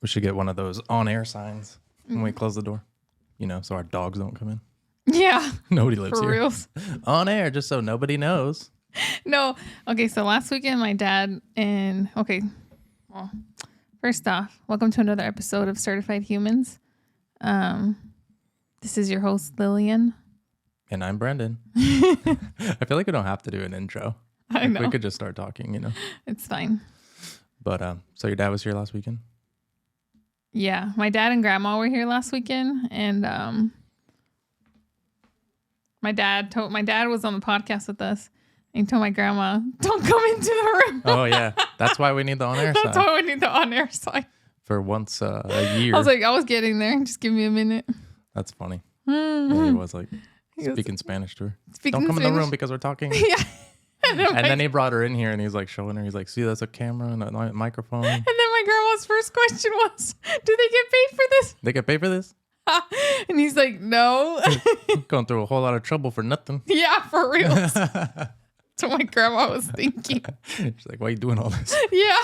We should get one of those on-air signs when we close the door. So our dogs don't come in. Yeah. Nobody lives For here. reals. On air, just so nobody knows. No. Okay, so last weekend, my dad and... Okay. Well, first off, welcome to another episode of Certified Humans. This is your host, Lillian. And I'm Brendan. I feel like we don't have to do an intro. I know. We could just start talking, It's fine. But so your dad was here last weekend? Yeah, my dad and grandma were here last weekend, and my dad was on the podcast with us, and he told my grandma, "Don't come into the room." Oh yeah, that's why we need the on-air That's sign. why we need the on-air sign. For once a year. I was getting there. Just give me a minute. That's funny. Yeah, he was like He was speaking Spanish to her. speaking Don't come in the Spanish. room because we're talking. Yeah. And And then he brought her in here and he's like showing her. He's like, see, that's a camera and a microphone. And then my grandma's first question was, "Do they get paid for this?" They get paid for this? And he's like, "No." Going through a whole lot of trouble for nothing. Yeah, for real. That's what my grandma was thinking. She's like, why are you doing all this? Yeah.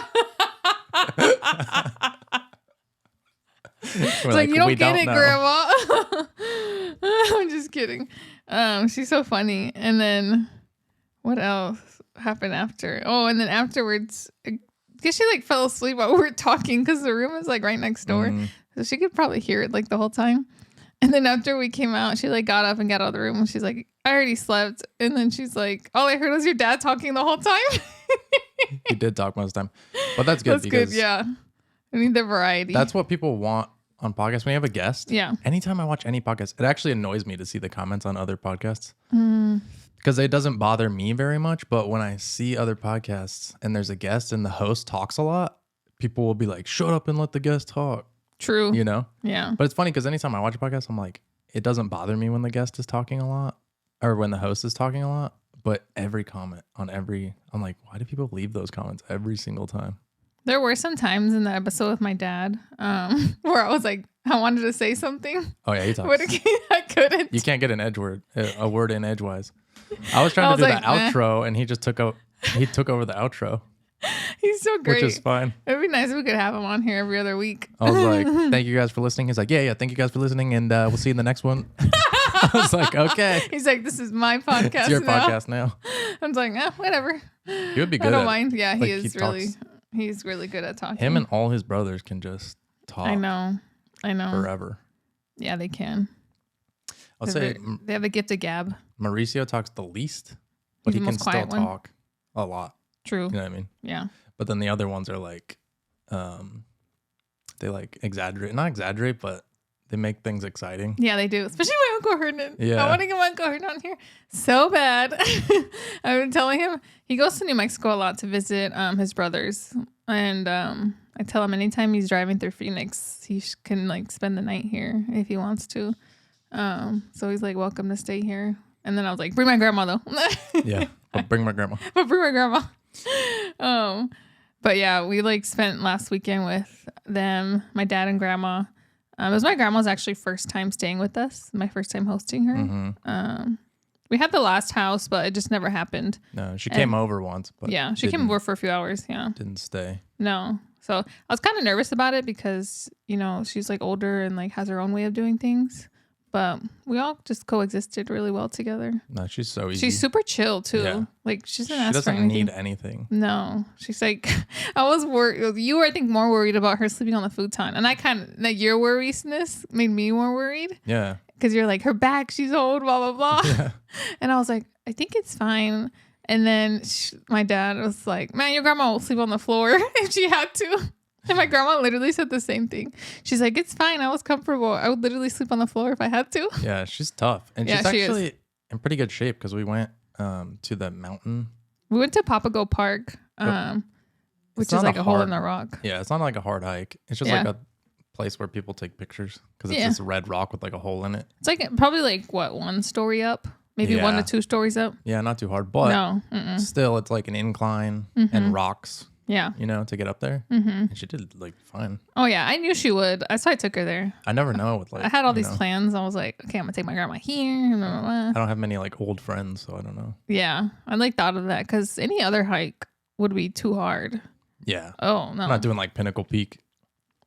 We're It's like, you don't "We get it, know." Grandma. I'm just kidding. She's so funny. And then what else happened after? Oh, and then afterwards, I guess she like fell asleep while we were talking because the room is like right next door. Mhm. So she could probably hear it like the whole time. And then after we came out, she like got up and got out of the room. And she's like, "I already slept." And then she's like, "All I heard was your dad talking the whole time." He did talk most of the time. But that's good That's because good. Yeah. I need the variety. that's what people want on podcasts when you have a guest. Yeah. Anytime I watch any podcast, it actually annoys me to see the comments on other podcasts Mm. because it doesn't bother me very much. But when I see other podcasts and there's a guest and the host talks a lot, people will be like, shut up and let the guest talk, True. Yeah. But it's funny because anytime I watch a podcast, I'm like, it doesn't bother me when the guest is talking a lot or when the host is talking a lot. But every comment on I'm like, why do people leave those comments every single time? There were some times in the episode with my dad where I was like, I wanted to say something, Oh yeah, he talks. but I couldn't. You can't get a word in edgewise. I was trying I to was do like, the outro, and he just took over the outro, He's so great. which is fine. It'd be nice if we could have him on here every other week. I was like, "Thank you guys for listening." He's like, "Yeah, thank you guys for listening, and we'll see you in the next one." I was like, "Okay, He's like, "This is my podcast it's your now." podcast now." I was like, whatever. He would be good. I don't at mind. Yeah, like, he's really good at talking. Him and all his brothers can just talk. I know. Forever. Yeah, they can. I'll say They have a gift of gab. Mauricio talks the least, but He's he the can most still quiet one. talk a lot. True. You know what I mean? Yeah. But then the other ones are like, they like not exaggerate, but they make things exciting. Yeah, they do. Especially my Uncle Hernan. Yeah. I want to get my Uncle Hernan on here so bad. I've been telling him he goes to New Mexico a lot to visit his brothers. And I tell him anytime he's driving through Phoenix, he can like spend the night here if he wants to. So he's like, welcome to stay here. And then I was like, bring my grandma though. Yeah, but bring my grandma. But bring my grandma. But yeah, we like spent last weekend with them, my dad and grandma. It was my grandma's actually first time staying with us, my first time hosting her. Mm-hmm. We had the last house, but it just never happened. No, she came over once, but Yeah, she came over for a few hours. Yeah, didn't stay. no. So I was kind of nervous about it because, she's like older and like has her own way of doing things. But we all just coexisted really well together. No, she's so easy. She's super chill too. Yeah. Like she She doesn't ask for doesn't anything. need anything. No, she's like, I was worried. You were, I think, more worried about her sleeping on the futon, and I kind of like your worriousness made me more worried Yeah. because you're like her back, she's old, blah blah blah, Yeah. and I was like, I think it's fine. And then my dad was like, "Man, your grandma will sleep on the floor if she had to." And my grandma literally said the same thing. She's like, "It's fine. I was comfortable. I would literally sleep on the floor if I had to." Yeah, she's tough. And Yeah, she's she is. actually in pretty good shape because we went to the mountain. We went to Papago Park, which It's is not like a a hole hard- in the rock. Yeah, it's not like a hard hike. It's just Yeah. like a place where people take pictures because it's Yeah. this red rock with like a hole in it. It's like probably like what, 1 story up, maybe 1 Yeah. to 2 stories up. Yeah, not too hard, but No, mm-mm. still it's like an incline Mhm. and rocks, Yeah. to get up there. Mm-hmm. And she did like fine. Oh yeah, I knew she would. That's why I took her there. I never know with like I had all you these know, plans. I was like, okay, I'm gonna take my grandma here. Blah, blah, blah. I don't have many like old friends, so I don't know. Yeah, I like thought of that because any other hike would be too hard. Yeah. Oh no, I'm not doing like Pinnacle Peak.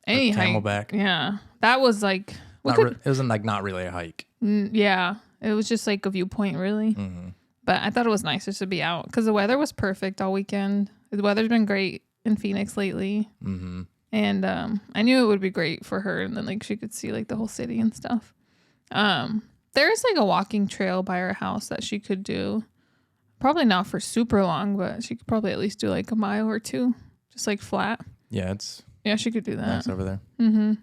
Any hike. Camelback. Yeah. That was like, It wasn't like not really a hike. yeah. It was just like a viewpoint, really. Mm-hmm. But I thought it was nice just to be out because the weather was perfect all weekend. The weather's been great in Phoenix lately. Mm-hmm. And I knew it would be great for her. And then like she could see like the whole city and stuff. There's like a walking trail by her house that she could do. Probably not for super long, but she could probably at least do like a mile or two. Just like flat. Yeah, it's Yeah, she could do that. nice over there. Mm-hmm.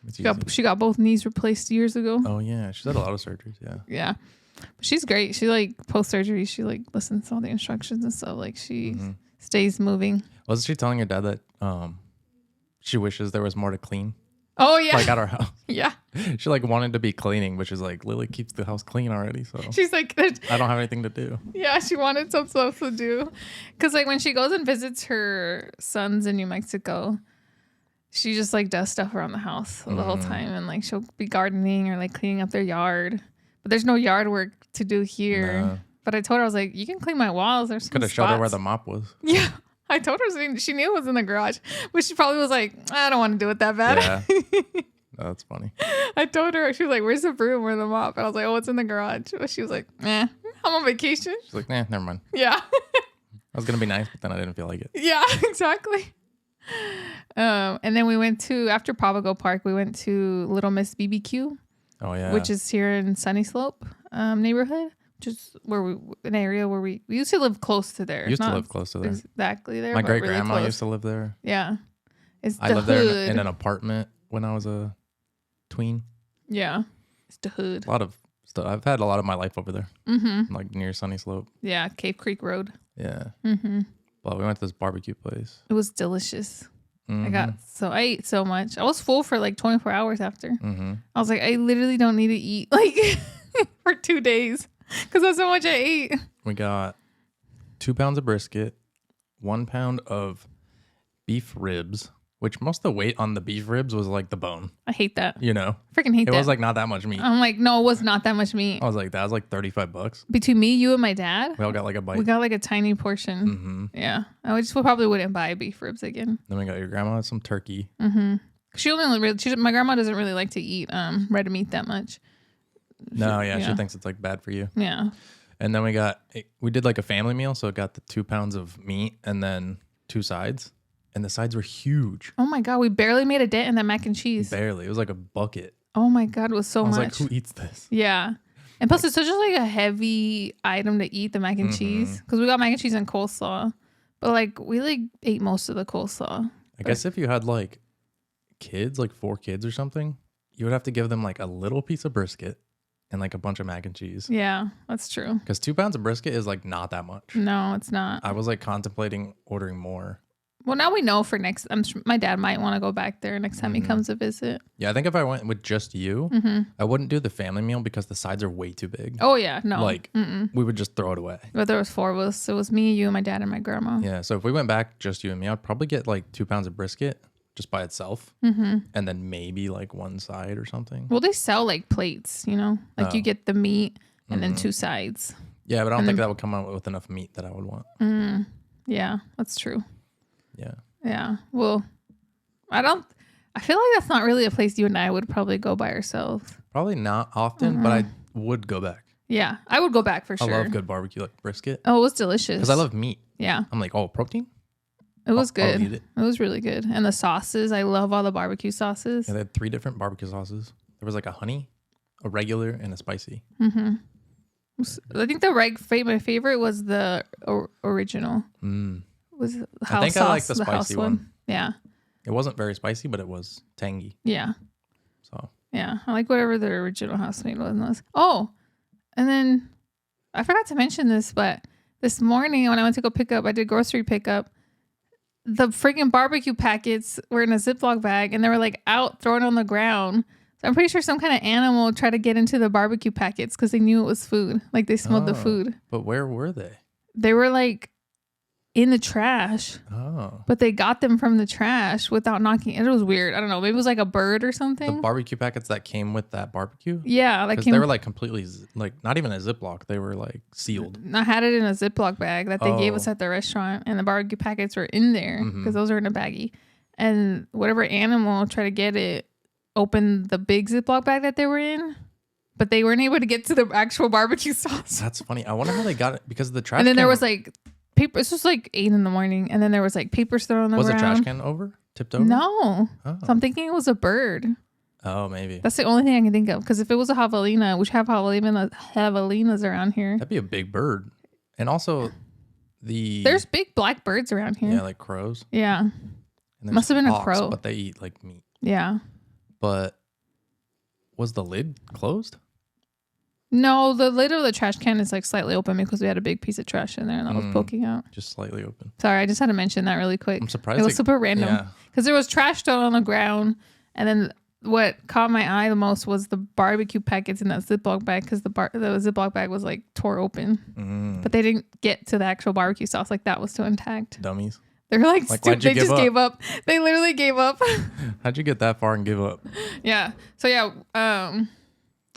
It's easy. She got both knees replaced years ago. Oh yeah, she's had a lot of surgeries. Yeah. Yeah. But she's great. She like post surgery, she like listens to all the instructions and stuff. Like she stays moving. Wasn't she telling your dad that she wishes there was more to clean? Oh yeah. Like at our house. Yeah. She like wanted to be cleaning, but she's like, Lily keeps the house clean already, so She's like, I don't have anything to do. yeah, she wanted some stuff to do. Because like when she goes and visits her sons in New Mexico, she just like does stuff around the house the whole time. And like she'll be gardening or like cleaning up their yard. But there's no yard work to do here. No. But I told her, I was like, you can clean my walls. There's some Could have showed her where spots." the mop was. Yeah. I told her she knew it was in the garage. But she probably was like, I don't want to do it that bad. Yeah. Oh, that's funny. I told her, she was like, where's the broom or the mop? And I was like, oh, it's in the garage. But she was like, I'm on vacation. She's like, nah, never mind. Yeah. I was gonna be nice, but then I didn't feel like it. Yeah, exactly. And then we went to, after Papago Park, we went to Little Miss BBQ, Oh yeah. which is here in Sunny Slope neighborhood, just an area where we used to live close to there. used to Not live close to there. exactly there. My but great really grandma close. used to live there. Yeah. It's I the lived hood. there in an apartment when I was a tween. Yeah. It's the hood. A lot of stuff. I've had a lot of my life over there, like near Sunny Slope. Yeah. Cave Creek Road. Yeah. Mm-hmm. Well, we went to this barbecue place. It was delicious. Mhm. I ate so much. I was full for like 24 hours after. Mhm. I was like, I literally don't need to eat like for 2 days because that's how much I ate. We got 2 pounds of brisket, 1 pound of beef ribs, which most of the weight on the beef ribs was like the bone. I hate that. You know, Freaking hate it that. was like not that much meat. I'm like, no, it was not that much meat. I was like, that was like $35. Between me, you, and my dad, We all got like a we bite. got like a tiny portion. Mm-hmm. Yeah. We probably wouldn't buy beef ribs again. Then we got your grandma some turkey. My grandma doesn't really like to eat red meat that much. No, yeah, yeah. she thinks it's like bad for you. Yeah. And then we did like a family meal, so it got the 2 pounds of meat and then 2 sides, and the sides were huge. Oh my God. We barely made a dent in that mac and cheese. Barely, it was like a bucket. Oh my God. It was so I was much. like, who eats this? Yeah. And plus, it's such like a heavy item to eat, the mac and cheese. Because we got mac and cheese and coleslaw. But like, we like ate most of the coleslaw. I guess if you had like kids, like 4 kids or something, you would have to give them like a little piece of brisket and like a bunch of mac and cheese. Yeah, that's true. Because 2 pounds of brisket is like not that much. No, it's not. I was like contemplating ordering more. Well, now we know for next. I'm sure my dad might want to go back there next time he comes to visit. Yeah, I think if I went with just you, I wouldn't do the family meal because the sides are way too big. Oh yeah, no. Like we would just throw it away. But there was 4 of us. It was me, you, my dad, and my grandma. Yeah, so if we went back just you and me, I'd probably get like 2 pounds of brisket just by itself, and then maybe like 1 side or something. Well, they sell like plates, you know, like you Oh. get the meat and then 2 sides. Yeah, but I don't think that would come out with enough meat that I would want. Yeah, that's true. Yeah. Yeah. Well, I feel like that's not really a place you and I would probably go by ourselves. Probably not often, but I would go back. Yeah, I would go back for sure. I love good barbecue, like brisket, Oh, it was delicious. because I love meat. Yeah, I'm like, oh, protein? it was I'll good. eat it. It was really good. And the sauces, I love all the barbecue sauces. Yeah, they had 3 different barbecue sauces. There was like a honey, a regular, and a spicy. I think my favorite was the original. Was the house think sauce, I like the house spicy one. Yeah, It wasn't very spicy, but it was tangy. yeah, So yeah. I like whatever the original housemate was. Oh, and then I forgot to mention this, but this morning when I went to go pick up, I did grocery pickup. The freaking barbecue packets were in a Ziploc bag and they were like out thrown on the ground. So I'm pretty sure some kind of animal tried to get into the barbecue packets because they knew it was food. Like they smelled the Oh. food. But where were they? They were like in the trash, Oh. but they got them from the trash without knocking. It was weird. I don't know. Maybe it was like a bird or The something. barbecue packets that came with that barbecue? Yeah, like Because they were like completely, like not even a Ziploc. They were like sealed. I had it in a Ziploc bag that they gave us Oh. at the restaurant, and the barbecue packets were in there because those are in a baggie. and whatever animal tried to get it opened the big Ziploc bag that they were in, but they weren't able to get to the actual barbecue sauce. That's funny. I wonder how they got it because of the trash. And then can there was like paper. This was like 8 a.m, and then there was like papers thrown on the was ground. the trash can tipped over? No, Oh. so I'm thinking it was a bird. Oh, maybe That's the only thing I can think of. Because if it was a javelina, we have javelinas around here. that'd be a big bird. And also There's big black birds around here. yeah, like crows. Yeah. And there's Must have been a hawks, crow. but they eat like meat. Yeah. But was the lid closed? No, the lid of the trash can is like slightly open because we had a big piece of trash in there and that was poking out. Just slightly open. Sorry, I just had to mention that really quick. I'm surprised. It was super random Yeah. because there was trash thrown on the ground, and then what caught my eye the most was the barbecue packets in that Ziploc bag because the Ziploc bag was like tore open, but they didn't get to the actual barbecue sauce. Like that was still intact. Dummies. They're like Like, stupid. why'd you They give just up? gave up. They literally gave up. How'd you get that far and give up? Yeah. So yeah.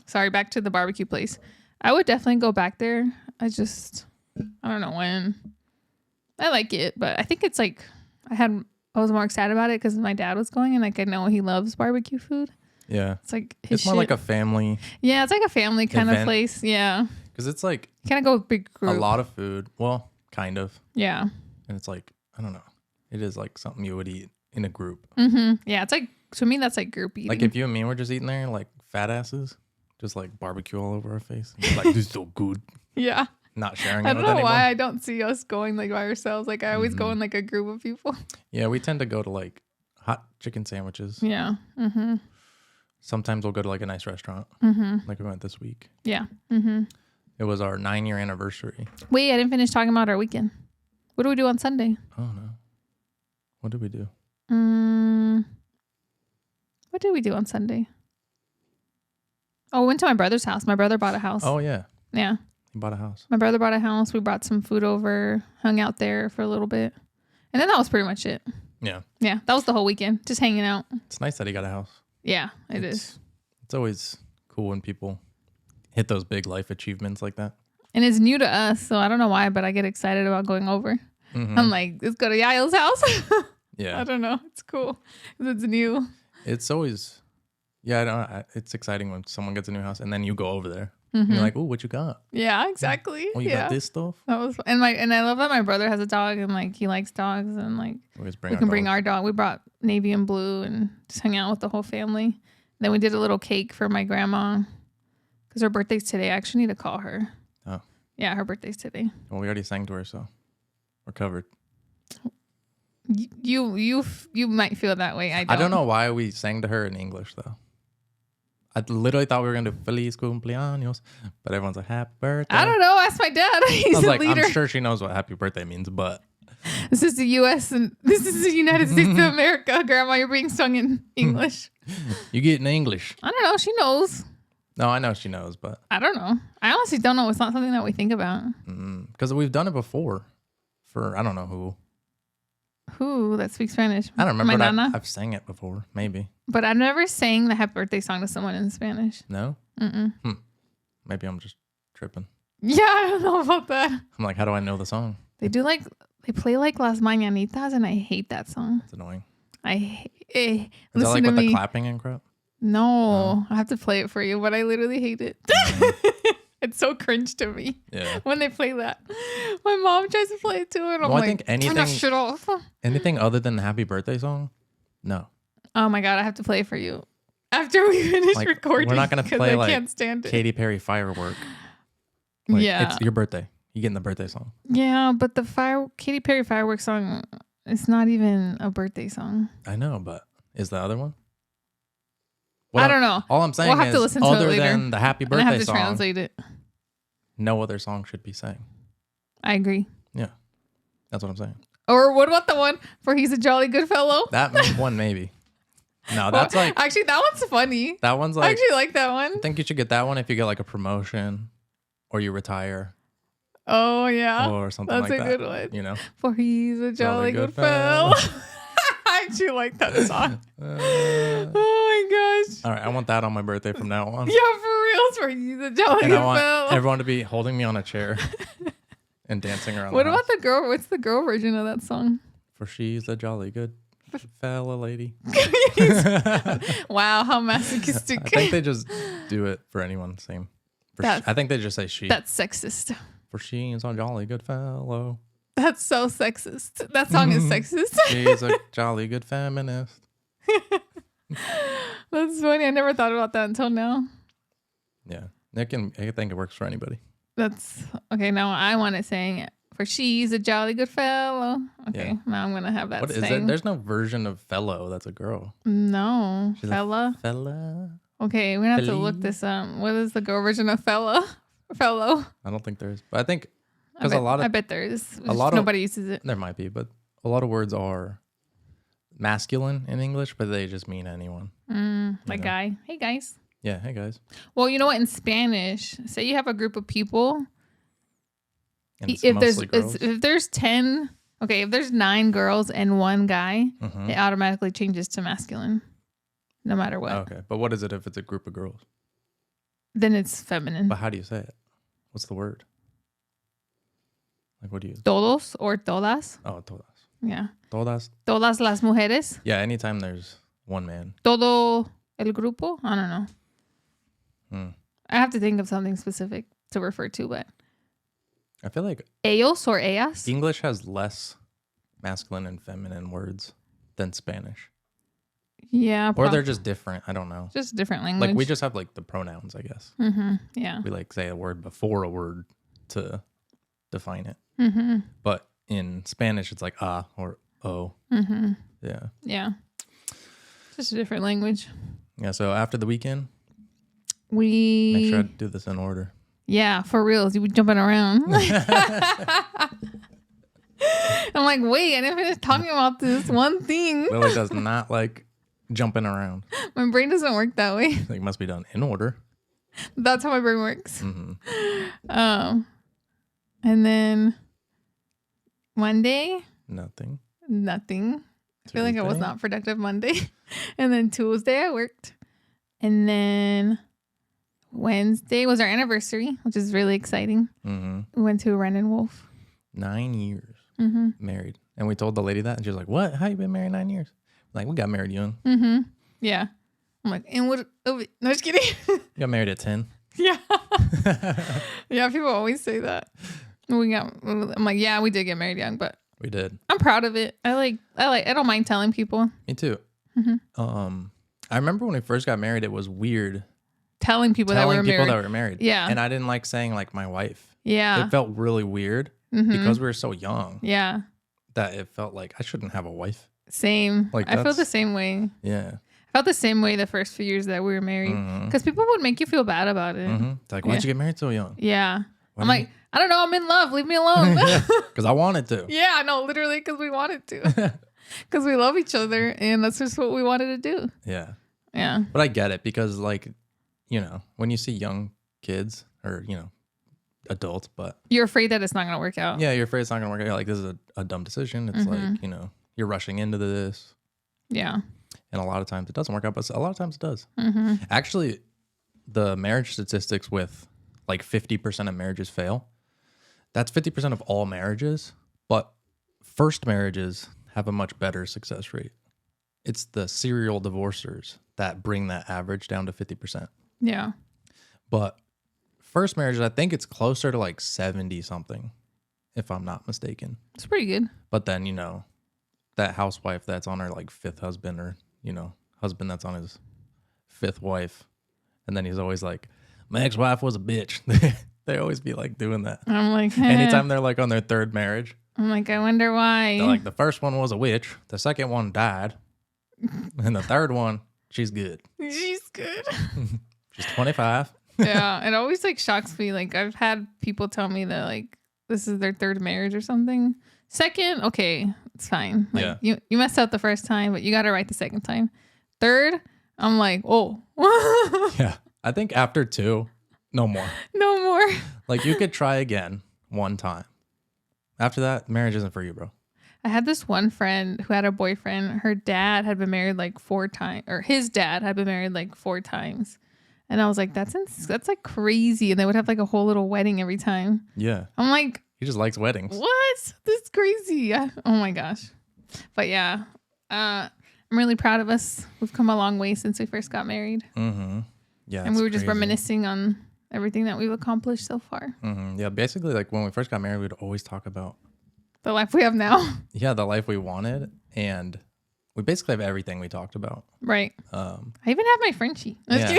Sorry. Back to the barbecue place. I would definitely go back there. I don't know when. I like it, but I think it's like I was more excited about it because my dad was going, and like I know he loves barbecue food. Yeah. It's like his It's more like a family yeah, it's like a family kind of event. place. Yeah, because it's like kind of go with big group. a lot of food. Well, kind of. Yeah. And it's like, I don't know. It is like something you would eat in a group. Mm-hmm. Yeah, it's like to me that's like group eating. Like if you and me were just eating there, like fat asses, just like barbecue all over our face. You're like, this is so good. yeah. Not sharing it I with don't know anyone. why I don't see us going like by ourselves. Like I always go in like a group of people. Yeah, we tend to go to like hot chicken sandwiches. Yeah. Mm-hmm. Sometimes we'll go to like a nice restaurant. Mm-hmm. Like we went this week. Yeah. Mm-hmm. It was our 9-year anniversary. Wait, I didn't finish talking about our weekend. What do we do on Sunday? Oh no. What did we do? What did we do on Sunday? Oh, we went to my brother's house. My brother bought a house. Oh yeah. Yeah. He bought a house. My brother bought a house. We brought some food over, hung out there for a little bit. And then that was pretty much it. Yeah. Yeah, that was the whole weekend. Just hanging out. It's nice that he got a house. Yeah, it is. It's always cool when people hit those big life achievements like that. And it's new to us, so I don't know why, but I get excited about going over. Mhm. I'm like, let's go to Yael's house. Yeah. I don't know. It's cool. It's new. It's always, yeah, it's exciting when someone gets a new house and then you go over there. Mhm. And you're like, oh, what you got? Yeah, exactly. Oh, you yeah. got this stuff? That was and I love that my brother has a dog and like he likes dogs and like We always we can bring our dog. We brought Navy and Blue and just hung out with the whole family. Then we did a little cake for my grandma because her birthday's today. I actually need to call her. Oh. Yeah, her birthday's today. Well, we already sang to her, so we're covered. You might feel that way. I don't know why we sang to her in English, though. I literally thought we were going to do Feliz Cumpleaños, but everyone's like, happy birthday. I don't know. Ask my dad. I He's was the like, leader. I'm sure she knows what happy birthday means, but This is the U.S. and this is the United States of America. Grandma, you're being sung in English. you get in English. I don't know. She knows. No, I know she knows, but I don't know. I honestly don't know. It's not something that we think about. because we've done it before for I don't know who. Who that speaks Spanish? I don't remember. My But nana. I've sang it before, maybe. But I've never sang the happy birthday song to someone in Spanish. No? Mm-mm. Maybe I'm just tripping. Yeah, I don't know about that. I'm like, how do I know the song? They play like Las Mañanitas, and I hate that song. It's annoying. Is Is listen that like to with me. the clapping and crap? No, I have to play it for you, but I literally hate it. It's so cringe to me Yeah. when they play that. My mom tries to play it too, and I'm Well, I like, think anything- turn that shit off. Anything other than the happy birthday song? No. Oh my god, I have to play it for you after we finish Like, recording. we're not gonna 'cause play, I like, can't stand it. Katy Perry Firework. Like, Yeah. It's your birthday. You getting the birthday song. Yeah, but the Katy Perry fireworks song, it's not even a birthday song. I know, but is the other one? I don't know. All I'm saying We'll have is, to listen to it other later. than the happy And I have birthday to song, translate it. no other song should be sang. I agree. Yeah. That's what I'm saying. Or what about the one for He's a Jolly Good Fellow? That one, maybe. No, Well, that's like, actually, that one's funny. that one's I like, actually like that one. I think you should get that one if you get like a promotion or you retire Oh yeah, or something that's like a that. good one. You know? For He's a Jolly Good fellow. Fellow. I actually like that song. Uh, Oh my gosh. all right. I want that on my birthday from now on. Yeah, for real. It's for He's a Jolly And Good I want Fellow. everyone to be holding me on a chair and dancing around What the about house. the girl? What's the girl version of that song? For she's a jolly good Fella lady. Wow, how masochistic. I think they just do it for anyone. Same. I think they just say she. That's sexist. For she is a jolly good fellow. That's so sexist. That song is sexist. She's a jolly good feminist. That's funny. I never thought about that until now. Yeah. I think it works for anybody. That's okay. Now I want it saying for she's a jolly good fellow. Okay. Yeah. Now I'm going to have that What is it? There's no version of fellow that's a girl. No. She's Fella. Fella. Okay. We're going to have to look this up. What is the girl version of fella? Fellow. I don't think there is. But I think because I bet there is. Nobody uses it. There might be, but a lot of words are masculine in English, but they just mean anyone. Like guy. Hey guys. Yeah. Hey guys. Well, you know what? In Spanish, say you have a group of people. And it's If mostly girls. if there's 10, okay, if there's 9 girls and 1 guy, it automatically changes to masculine, no matter what. Okay. But what is it if it's a group of girls? Then it's feminine. But how do you say it? What's the word? Like, what do you use? Todos or todas. Oh, todas. Yeah. Todas. Todas las mujeres. Yeah, anytime there's one man. Todo el grupo. I don't know. I have to think of something specific to refer to, but I feel like ellos or ellas. English has less masculine and feminine words than Spanish. Yeah. Or they're just different. I don't know. Just different language. Like we just have like the pronouns, I guess. Yeah. We like say a word before a word to define it. But in Spanish, it's like or o. Yeah. Yeah. Just a different language. Yeah. So after the weekend, we make sure I do this in order. Yeah, for reals. You were jumping around. I'm like, wait, I didn't finish talking about this one thing. Lily does not like jumping around. My brain doesn't work that way. It must be done in order. That's how my brain works. And then Monday, Nothing. I feel like I was not productive Monday. And then Tuesday I worked. And then Wednesday was our anniversary, which is really exciting. We went to Wren and Wolf. 9 years married. And we told the lady that and she was like, what? How you been married 9 years? Like, we got married young. Yeah. I'm like, and what? Oh, no, just kidding. You got married at 10. Yeah. Yeah, people always say that. I'm like, yeah, we did get married young, but We did. I'm proud of it. I don't mind telling people. Me too. I remember when we first got married, it was weird Telling people that we were married. Yeah. And I didn't like saying like my wife. Yeah. It felt really weird because we were so young. Yeah. That it felt like I shouldn't have a wife. Same. Like I feel the same way. Yeah. I felt the same way the first few years that we were married because people would make you feel bad about it. It's like, why'd you get married so young? Yeah. I'm like, I don't know. I'm in love. Leave me alone. Because I wanted to. Yeah, no, literally because we wanted to. Because we love each other and that's just what we wanted to do. Yeah. Yeah. But I get it because like, you know, when you see young kids or, you know, adults, but you're afraid that it's not going to work out. Yeah, you're afraid it's not going to work out. You're like, this is a dumb decision. It's like, you know, you're rushing into this. Yeah. And a lot of times it doesn't work out, but a lot of times it does. Actually, the marriage statistics with like 50% of marriages fail. That's 50% of all marriages, but first marriages have a much better success rate. It's the serial divorcers that bring that average down to 50%. Yeah. But first marriages, I think it's closer to like 70 something, if I'm not mistaken. It's pretty good. But then, you know, that housewife that's on her like 5th husband or, you know, husband that's on his 5th wife. And then he's always like, my ex-wife was a bitch. They always be like doing that. I'm like, anytime they're like on their 3rd marriage. I'm like, I wonder why. They're like, the first one was a witch. The second one died. And the 3rd one, she's good. She's good. She's 25. Yeah. It always like shocks me. Like I've had people tell me that like this is their 3rd marriage or something. 2nd, okay, it's fine. Like you messed up the first time, but you got it right the 2nd time. 3rd, I'm like, oh. Yeah. I think after 2, no more. No more. Like you could try again one time. After that, marriage isn't for you, bro. I had this one friend who had a boyfriend. Her dad had been married like 4 times, or his dad had been married like 4 times. And I was like, that's like crazy. And they would have like a whole little wedding every time. Yeah. I'm like, he just likes weddings. What? This is crazy. Oh my gosh. But yeah, I'm really proud of us. We've come a long way since we first got married. Mm-hmm. Yeah. And we were just crazy. reminiscing on everything that we've accomplished so far. Mm-hmm. Yeah. Basically, like when we first got married, we'd always talk about The life we have now. the life we wanted, and we basically have everything we talked about. Right. I even have my Frenchie. Yeah.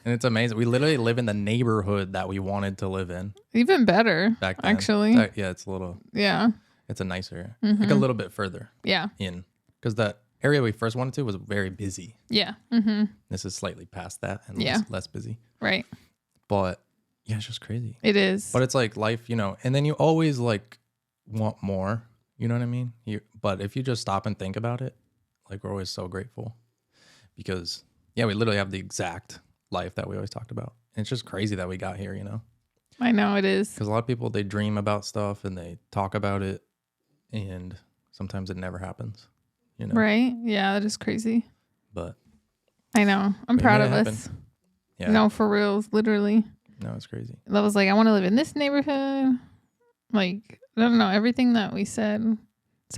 And it's amazing. We literally live in the neighborhood that we wanted to live in Even better, back then. actually. Yeah, it's a little, Yeah. it's a nicer, like a little bit further Yeah. in, because the area we first wanted to was very busy. Yeah. Mm-hmm. This is slightly past that and Yeah. less busy. Right. But yeah, it's just crazy. It is. But it's like life, and then you always like want more. You know what I mean? But if you just stop and think about it, like we're always so grateful because we literally have the exact life that we always talked about. And it's just crazy that we got here, I know it is. because a lot of people, they dream about stuff and they talk about it and sometimes it never happens, Right? Yeah, that is crazy. but I know. I'm We proud made of it happen. us. yeah, No, for reals. Literally. no, it's crazy. That was like, I want to live in this neighborhood. Like, I don't know. Everything that we set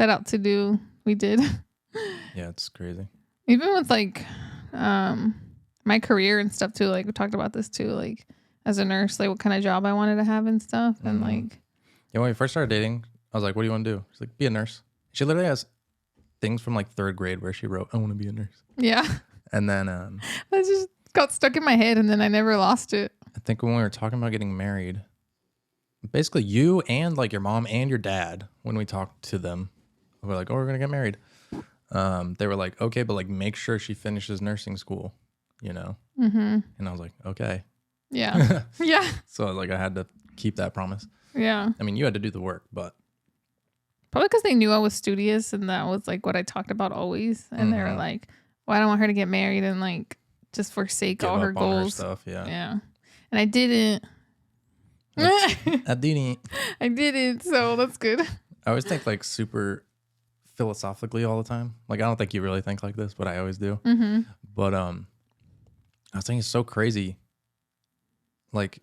out to do, we did. Yeah, it's crazy. Even with like my career and stuff too. Like we talked about this too. Like as a nurse, like what kind of job I wanted to have and stuff. And like, Yeah, when we first started dating, I was like, what do you want to do? She's like, be a nurse. She literally has things from like 3rd grade where she wrote, I want to be a nurse. yeah, And then that just got stuck in my head and then I never lost it. I think when we were talking about getting married, basically you and like your mom and your dad, when we talked to them, we were like, oh, we're going to get married. They were like, okay, but like make sure she finishes nursing school, Mm-hmm. And I was like, okay. Yeah. Yeah. So like I had to keep that promise. Yeah. I mean, you had to do the work, but Probably because they knew I was studious and that was like what I talked about always. And they were like, well, I don't want her to get married and like just forsake give all her up on her goals. stuff. Yeah. Yeah. And I didn't. I didn't. I didn't. So that's good. I always think like super philosophically all the time. Like I don't think you really think like this, but I always do. Mm-hmm. But I was thinking it's so crazy. Like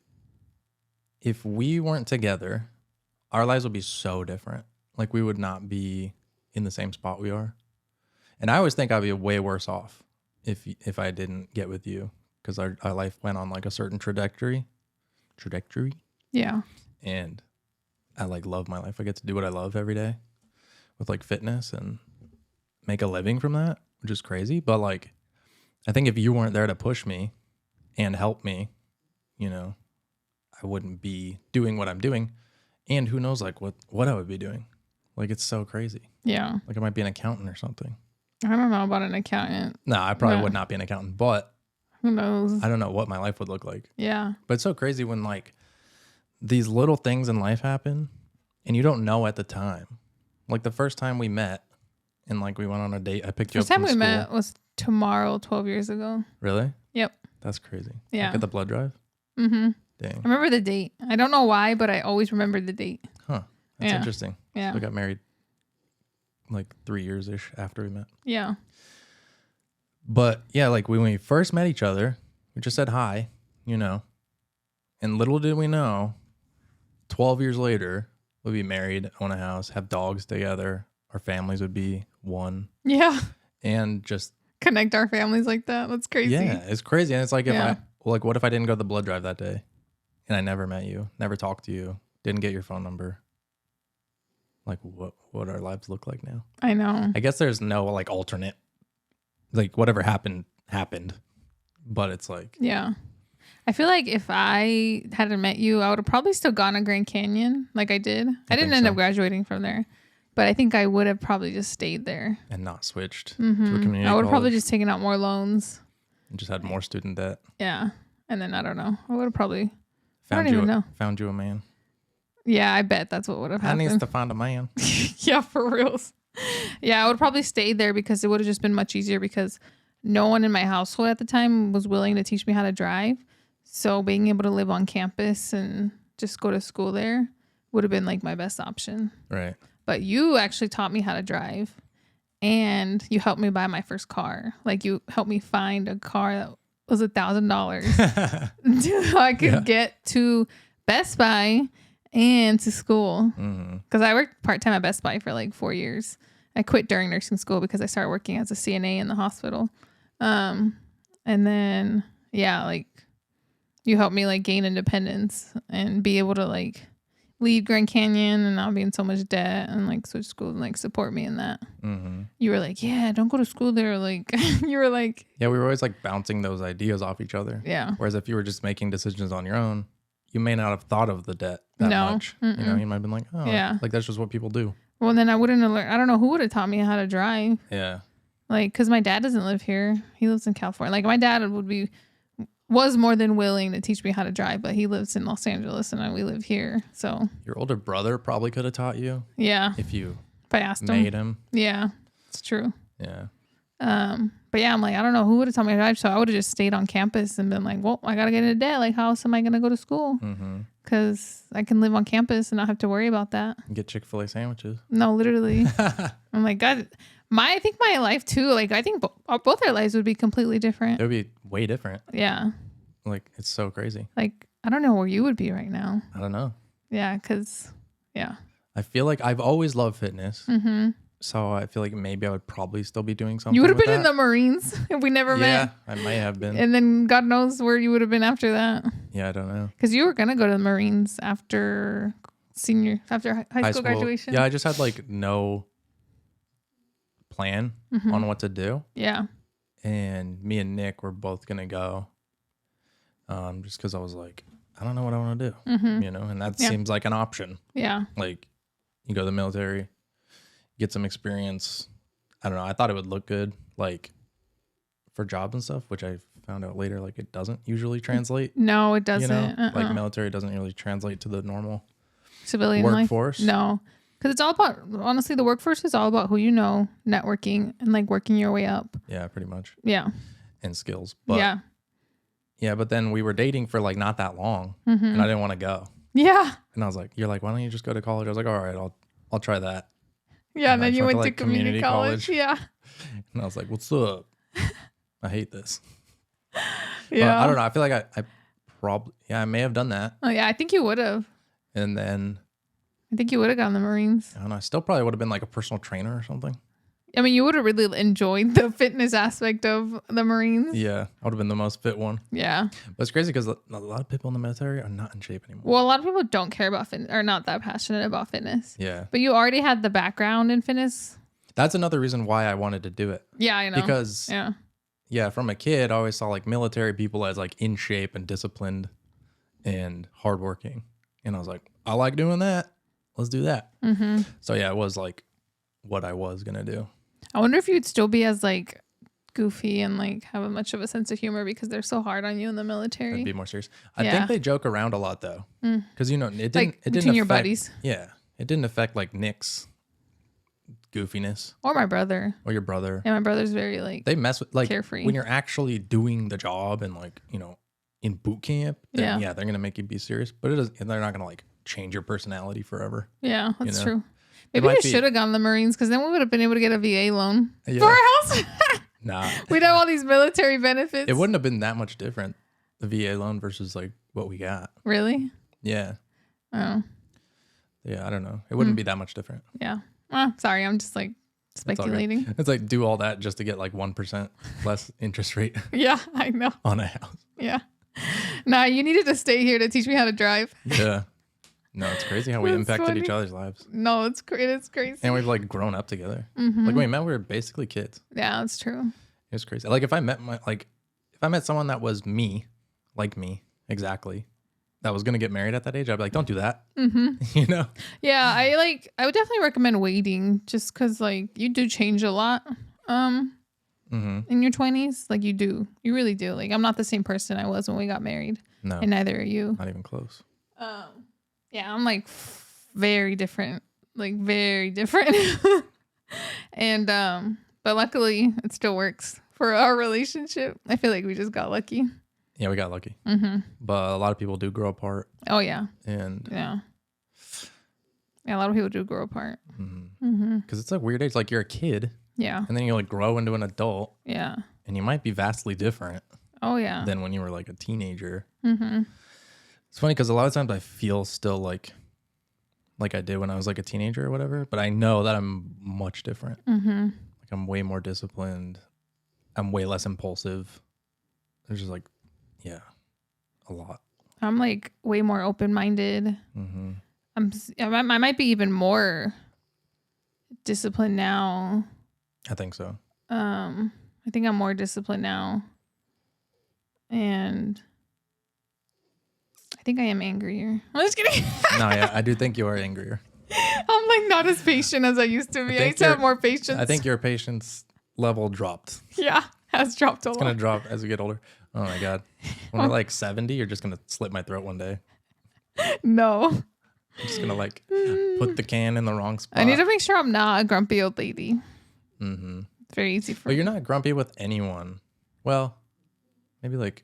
if we weren't together, our lives would be so different. Like we would not be in the same spot we are. And I always think I'd be way worse off if I didn't get with you, because our life went on like a certain trajectory. Yeah. And I like love my life. I get to do what I love every day with like fitness and make a living from that, which is crazy. But like, I think if you weren't there to push me and help me, I wouldn't be doing what I'm doing. And who knows like what I would be doing. Like it's so crazy. Yeah. Like I might be an accountant or something. I don't know about an accountant. No, I probably Yeah. would not be an accountant, but Who knows? I don't know what my life would look like. Yeah. But it's so crazy when like these little things in life happen and you don't know at the time. Like the first time we met and like we went on a date, I picked you First up time from we school. met was tomorrow, 12 years ago. Really? Yep. That's crazy. Yeah. Like at the blood drive? Mm-hmm. Dang. I remember the date. I don't know why, but I always remember the date. Huh. That's Yeah. interesting. Yeah. We got married like 3 years-ish after we met. Yeah. But yeah, like when we first met each other, we just said hi, and little did we know, 12 years later, we'd be married, own a house, have dogs together. Our families would be one. Yeah. And just, Connect our families like that. That's crazy. yeah, it's crazy. And it's like, Yeah. what if I didn't go to the blood drive that day and I never met you, never talked to you, didn't get your phone number? Like what would our lives look like now? I know. I guess there's no like alternate, like whatever happened. But it's like, Yeah. I feel like if I hadn't met you, I would have probably still gone to Grand Canyon like I did. I didn't think end so. up graduating from there, but I think I would have probably just stayed there. and not switched to a community I would have probably college just taken out more loans. and just had more student debt. Yeah. And then I don't know. I would have probably, Found don't you, even know. Found you a man. yeah, I bet that's what would have I needs happened. to find a man. Yeah, for reals. Yeah, I would probably stay there because it would have just been much easier because no one in my household at the time was willing to teach me how to drive. So being able to live on campus and just go to school there would have been like my best option. Right. But you actually taught me how to drive and you helped me buy my first car. Like you helped me find a car that was $1,000 so I could get to Best Buy and to school. Mm-hmm. Because I worked part-time at Best Buy for like 4 years. I quit during nursing school because I started working as a CNA in the hospital. And then, yeah, like you helped me like gain independence and be able to like leave Grand Canyon and not be in so much debt and like switch schools and like support me in that. Mm-hmm. You were like, yeah, don't go to school there. Like you were like, yeah, we were always like bouncing those ideas off each other. yeah. Whereas if you were just making decisions on your own, you may not have thought of the debt that much. Mm-mm. You know, you might have been like, oh, Yeah. like that's just what people do. Well, then I wouldn't have learned. I don't know who would have taught me how to drive. Yeah. Like, because my dad doesn't live here. He lives in California. Like, my dad was more than willing to teach me how to drive, but he lives in Los Angeles and we live here. So, Your older brother probably could have taught you yeah. if you If I asked made him. him. Yeah, it's true. Yeah. But yeah, I'm like, I don't know who would have taught me to drive. So I would have just stayed on campus and been like, well, I got to get into debt. Like, how else am I going to go to school? Mm-hmm. Because I can live on campus and not have to worry about that. Get Chick-fil-A sandwiches. No, literally. I'm like, God, I think my life too, like, I think both our lives would be completely different. It would be way different. Yeah. Like, it's so crazy. Like, I don't know where you would be right now. I don't know. Yeah, because, yeah. I feel like I've always loved fitness. Mm-hmm. So I feel like maybe I would probably still be doing something. You would have with been in that. the Marines if we never Yeah, met. I might have been. And then God knows where you would have been after that. Yeah, I don't know. Because you were going to go to the Marines after high school graduation. Yeah, I just had like no plan on what to do. Yeah. And me and Nick were both going to go. Just because I was like, I don't know what I want to do. Mm-hmm. You know, and that Yeah. seems like an option. Yeah. Like, you go to the military, get some experience. I don't know. I thought it would look good, like, for jobs and stuff, which I found out later, like, it doesn't usually translate. No, it doesn't. You know, like military doesn't really translate to the normal Civilian workforce. life. No. Because it's all about, honestly, the workforce is all about who you know, networking, and like working your way up. Yeah, pretty much. Yeah. And skills. But yeah. yeah, but then we were dating for like not that long, Mm-hmm. and I didn't want to go. Yeah. And I was like, "You're like, why don't you just go to college?" I was like, "All right, I'll try that." Yeah. And I then you went went to, to like, community college. Yeah. And I was like, "What's up?" I hate this. Yeah. But I don't know. I feel like I probably, I may have done that, Oh, yeah. I think you would have. and then I think you would have gone the Marines. I don't know. I still probably would have been like a personal trainer or something. I mean, you would have really enjoyed the fitness aspect of the Marines. Yeah, I would have been the most fit one. Yeah. But it's crazy because a lot of people in the military are not in shape anymore. Well, a lot of people don't care about fitness, or not that passionate about fitness. Yeah, But you already had the background in fitness. that's another reason why I wanted to do it. Yeah, I know. Because yeah. from a kid, I always saw like military people as like in shape and disciplined and hardworking, and I was like, I like doing that. Let's do that. Mm-hmm. So yeah, it was like what I was gonna do. I wonder if you'd still be as like goofy and like have a much of a sense of humor because they're so hard on you in the military. I'd be more serious. I Yeah. think they joke around a lot though, because you know it didn't. Like It didn't between your affect- buddies. Yeah, it didn't affect like Nick's goofiness Or my brother. or your brother. Yeah, my brother's very like They mess with like carefree. when you're actually doing the job and like in boot camp. Then, Yeah. they're gonna make you be serious, but it is. They're not gonna like change your personality forever. yeah, that's know? true. It Maybe might you be- should have gone to the Marines because then we would have been able to get a VA loan Yeah. for our house. Nah, We'd have all these military benefits. it wouldn't have been that much different. The VA loan versus like what we got. Really? Yeah, Oh, yeah. I don't know. It wouldn't be that much different. yeah. Sorry, I'm just like It's all good. speculating. It's like do all that just to get like 1% less interest rate Yeah, I know. on a house. Yeah. Nah, you needed to stay here to teach me how to drive. Yeah. No, it's crazy how we That's impacted funny. each other's lives. No, it's great. It's crazy. And we've like grown up together. Mhm. Like when we met, we were basically kids. Yeah, that's true. It was crazy. Like if I met someone that was me, like me, exactly, that was gonna get married at that age, I'd be like, don't do that. Mm-hmm. You know? Yeah, I would definitely recommend waiting just because like you do change a lot Mm-hmm. in your 20s. Like you really do. Like I'm not the same person I was when we got married, No, and neither are you. not even close. Yeah, I'm like very different, like very different. And but luckily it still works for our relationship. I feel like we just got lucky. Yeah, we got lucky. Mm-hmm. But a lot of people do grow apart, Oh yeah, and yeah. Yeah, a lot of people do grow apart. because Mm-hmm. it's a weird age. Like you're a kid, Yeah, and then you like grow into an adult, yeah. and you might be vastly different Oh yeah. than when you were like a teenager. Mm-hmm. It's funny because a lot of times I feel still like like I did when I was like a teenager or whatever, but I know that I'm much different. Like I'm way more disciplined. I'm way less impulsive. There's just like, yeah, a lot. I'm like way more open-minded. I might be even more disciplined now. I think so. I think I'm more disciplined now. And I think I am angrier. I'm just kidding. No, yeah, I do think you are angrier. I'm like not as patient as I used to be. I used to have more patience. I think your patience level dropped. Yeah, has dropped a lot. It's going to drop as we get older. Oh my God. When we're like 70, you're just going to slit my throat one day. No. I'm just going to like put the can in the wrong spot. I need to make sure I'm not a grumpy old lady. It's very easy for me. But you're not grumpy with anyone. Well, maybe like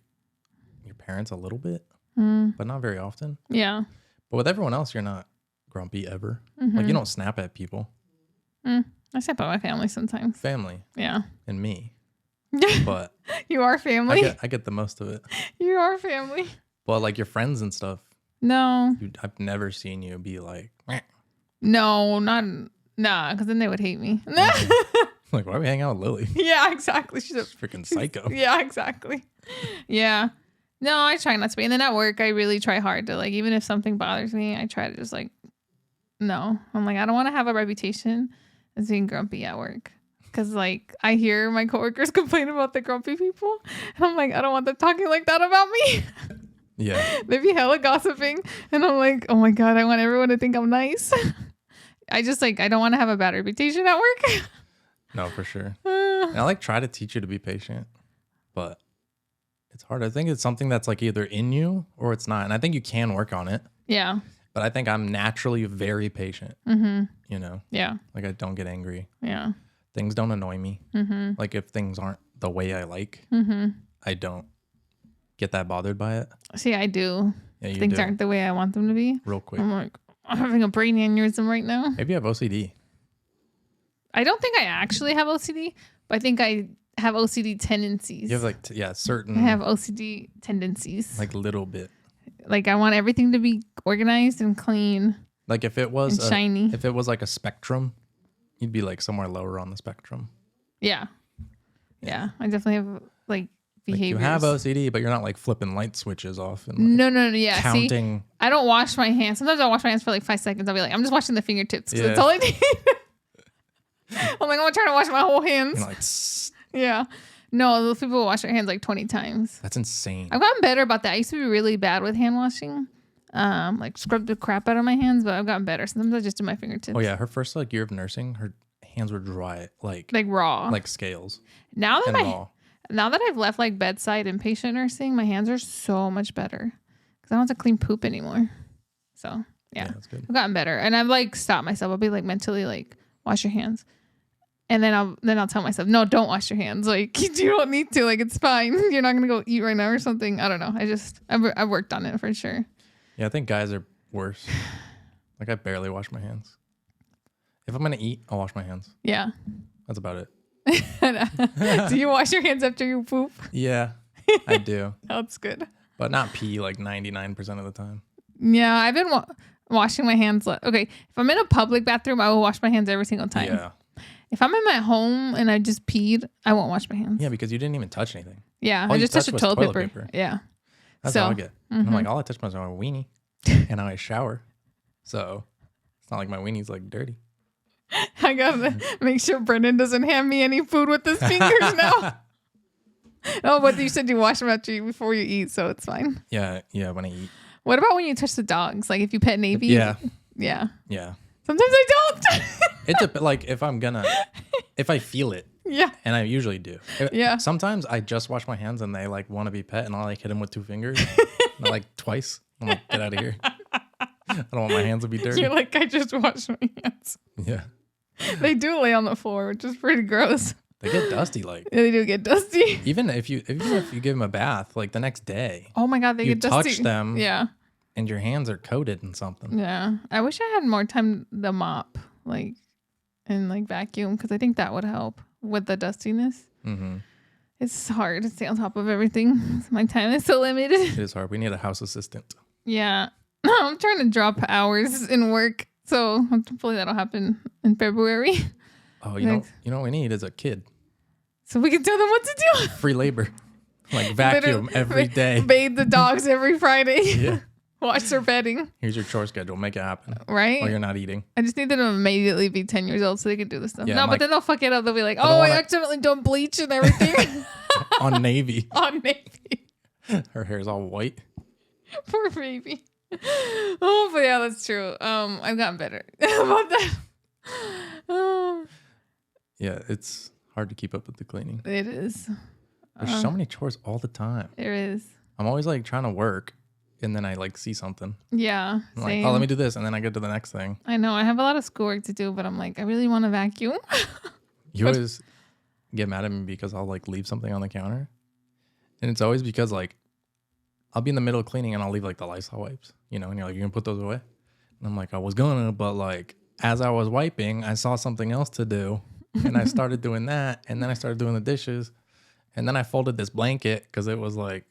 your parents a little bit, but not very often. Yeah. But with everyone else, you're not grumpy ever. Like you don't snap at people. I snap at my family sometimes. Family. Yeah. And me. But you are family. I get the most of it. You are family. But like your friends and stuff. No. I've never seen you be like. Meh. No, because then they would hate me. Like, why are we hanging out with Lily? Yeah, exactly. She's freaking psycho. Yeah, exactly. Yeah. No, I try not to be. And then at work, I really try hard to like, even if something bothers me, I try to just like, no. I'm like, I don't want to have a reputation as being grumpy at work. Because like, I hear my coworkers complain about the grumpy people. And I'm like, I don't want them talking like that about me. Yeah. They be hella gossiping. And I'm like, oh my God, I want everyone to think I'm nice. I just like, I don't want to have a bad reputation at work. No, for sure. And I like try to teach you to be patient, but it's hard. I think it's something that's like either in you or it's not. And I think you can work on it. Yeah. But I think I'm naturally very patient. You know? Yeah. Like I don't get angry. Yeah. Things don't annoy me. Like if things aren't the way I like, I don't get that bothered by it. See, I do. Yeah, things aren't the way I want them to be. Real quick. I'm like, I'm having a brain aneurysm right now. Maybe you have OCD. I don't think I actually have OCD, but I think I have OCD tendencies. You have like, certain. I have OCD tendencies. Like little bit. Like I want everything to be organized and clean. Like if it was shiny. If it was like a spectrum, you'd be like somewhere lower on the spectrum. Yeah. Yeah. I definitely have like behaviors. Like you have OCD, but you're not like flipping light switches off and like no. Yeah. counting. See, I don't wash my hands. Sometimes I'll wash my hands for like 5 seconds. I'll be like, I'm just washing the fingertips because that's all I need. I'm like, I'm trying to wash my whole hands. Like, yeah. No, those people will wash their hands like 20 times. That's insane. I've gotten better about that. I used to be really bad with hand washing. Like scrub the crap out of my hands, but I've gotten better. Sometimes I just do my fingertips. Oh yeah, her first like year of nursing, her hands were dry, like raw, like scales. Now that I've left like bedside inpatient nursing, my hands are so much better because I don't have to clean poop anymore. So yeah, that's good. I've gotten better, and I've like stopped myself. I'll be like mentally like, wash your hands. And then I'll tell myself, no, don't wash your hands. Like you don't need to. Like it's fine. You're not gonna go eat right now or something. I don't know. I've worked on it for sure. Yeah, I think guys are worse. Like I barely wash my hands. If I'm gonna eat, I'll wash my hands. Yeah. That's about it. Do you wash your hands after you poop? Yeah, I do. That's good. But not pee like 99% of the time. Yeah, I've been washing my hands. Okay, if I'm in a public bathroom, I will wash my hands every single time. Yeah. If I'm in my home and I just peed, I won't wash my hands. Yeah, because you didn't even touch anything. Yeah, all I just touched the toilet paper. Yeah. That's how I get. And I'm like, all I touch was my weenie. And now I shower. So it's not like my weenie's like dirty. I gotta make sure Brendan doesn't hand me any food with his fingers now. Oh, but you said you wash them before you eat, so it's fine. Yeah, when I eat. What about when you touch the dogs? Like if you pet Navy? Yeah. Yeah. Yeah. Sometimes I don't. It's like if I feel it. Yeah. And I usually do. Yeah. Sometimes I just wash my hands and they like want to be pet and I'll like hit them with 2 fingers. Like twice. I'm like, get out of here. I don't want my hands to be dirty. You're like, I just washed my hands. Yeah. They do lay on the floor, which is pretty gross. They get dusty, like. Yeah, they do get dusty. Even if you give them a bath, like the next day. Oh my God, they get dusty. You touch them. Yeah. And your hands are coated in something. Yeah. I wish I had more time to mop, like, and like vacuum, because I think that would help with the dustiness. Mm-hmm. It's hard to stay on top of everything. My time is so limited. It is hard. We need a house assistant. Yeah. I'm trying to drop hours in work So hopefully that'll happen in February. Oh, you know what we need is a kid. So we can tell them what to do. Free labor. Like vacuum every day. Bathe the dogs every Friday. Yeah. Watch their bedding. Here's your chore schedule. Make it happen. Right? While you're not eating. I just need them to immediately be 10 years old so they can do this stuff. Yeah, no, but then they'll fuck it up. They'll be like, I accidentally done bleach and everything. On Navy. On Navy. Her hair's all white. Poor baby. Oh, but yeah, that's true. I've gotten better about that. Yeah, it's hard to keep up with the cleaning. It is. There's so many chores all the time. There is. I'm always like trying to work, and then I like see something. Yeah. I'm like, oh, let me do this, and then I get to the next thing. I know. I have a lot of schoolwork to do, but I'm like, I really want to vacuum. You always get mad at me because I'll like leave something on the counter, and it's always because like I'll be in the middle of cleaning and I'll leave like the Lysol wipes, and you're like, you're gonna put those away, and I'm like, I was gonna, but like as I was wiping, I saw something else to do, and I started doing that, and then I started doing the dishes, and then I folded this blanket because it was like,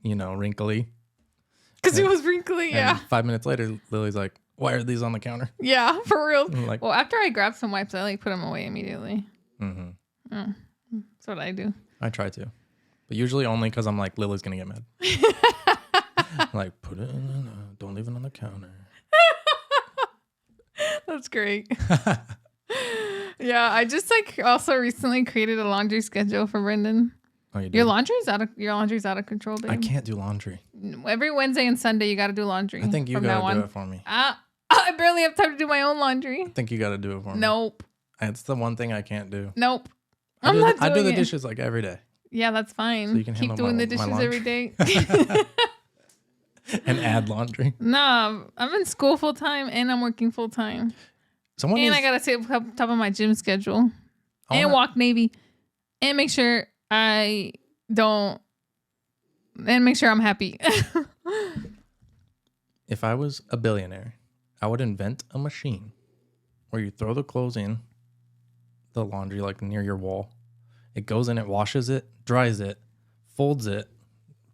wrinkly. Because it was wrinkly, yeah. 5 minutes later, Lily's like, why are these on the counter? Yeah, for real. Like, well, after I grab some wipes, I like put them away immediately. mm-hmm. That's what I do. I try to, but usually only because I'm like, Lily's gonna get mad. Like, put it in, don't leave it on the counter. That's great. Yeah, I just like also recently created a laundry schedule for Brendan. Oh, you do? Your laundry's out of control, babe. I can't do laundry. Every Wednesday and Sunday you got to do laundry. I think you gotta do it for me. I barely have time to do my own laundry. I think you gotta do it for me. Nope. It's the one thing I can't do. Nope. I do the dishes like every day. Yeah, that's fine. So you can keep doing the dishes every day. And add laundry. Nah, I'm in school full time and I'm working full time. I gotta stay up top of my gym schedule and walk Navy and make sure I'm happy. If I was a billionaire, I would invent a machine where you throw the clothes in the laundry like near your wall. It goes in, it washes it, dries it, folds it,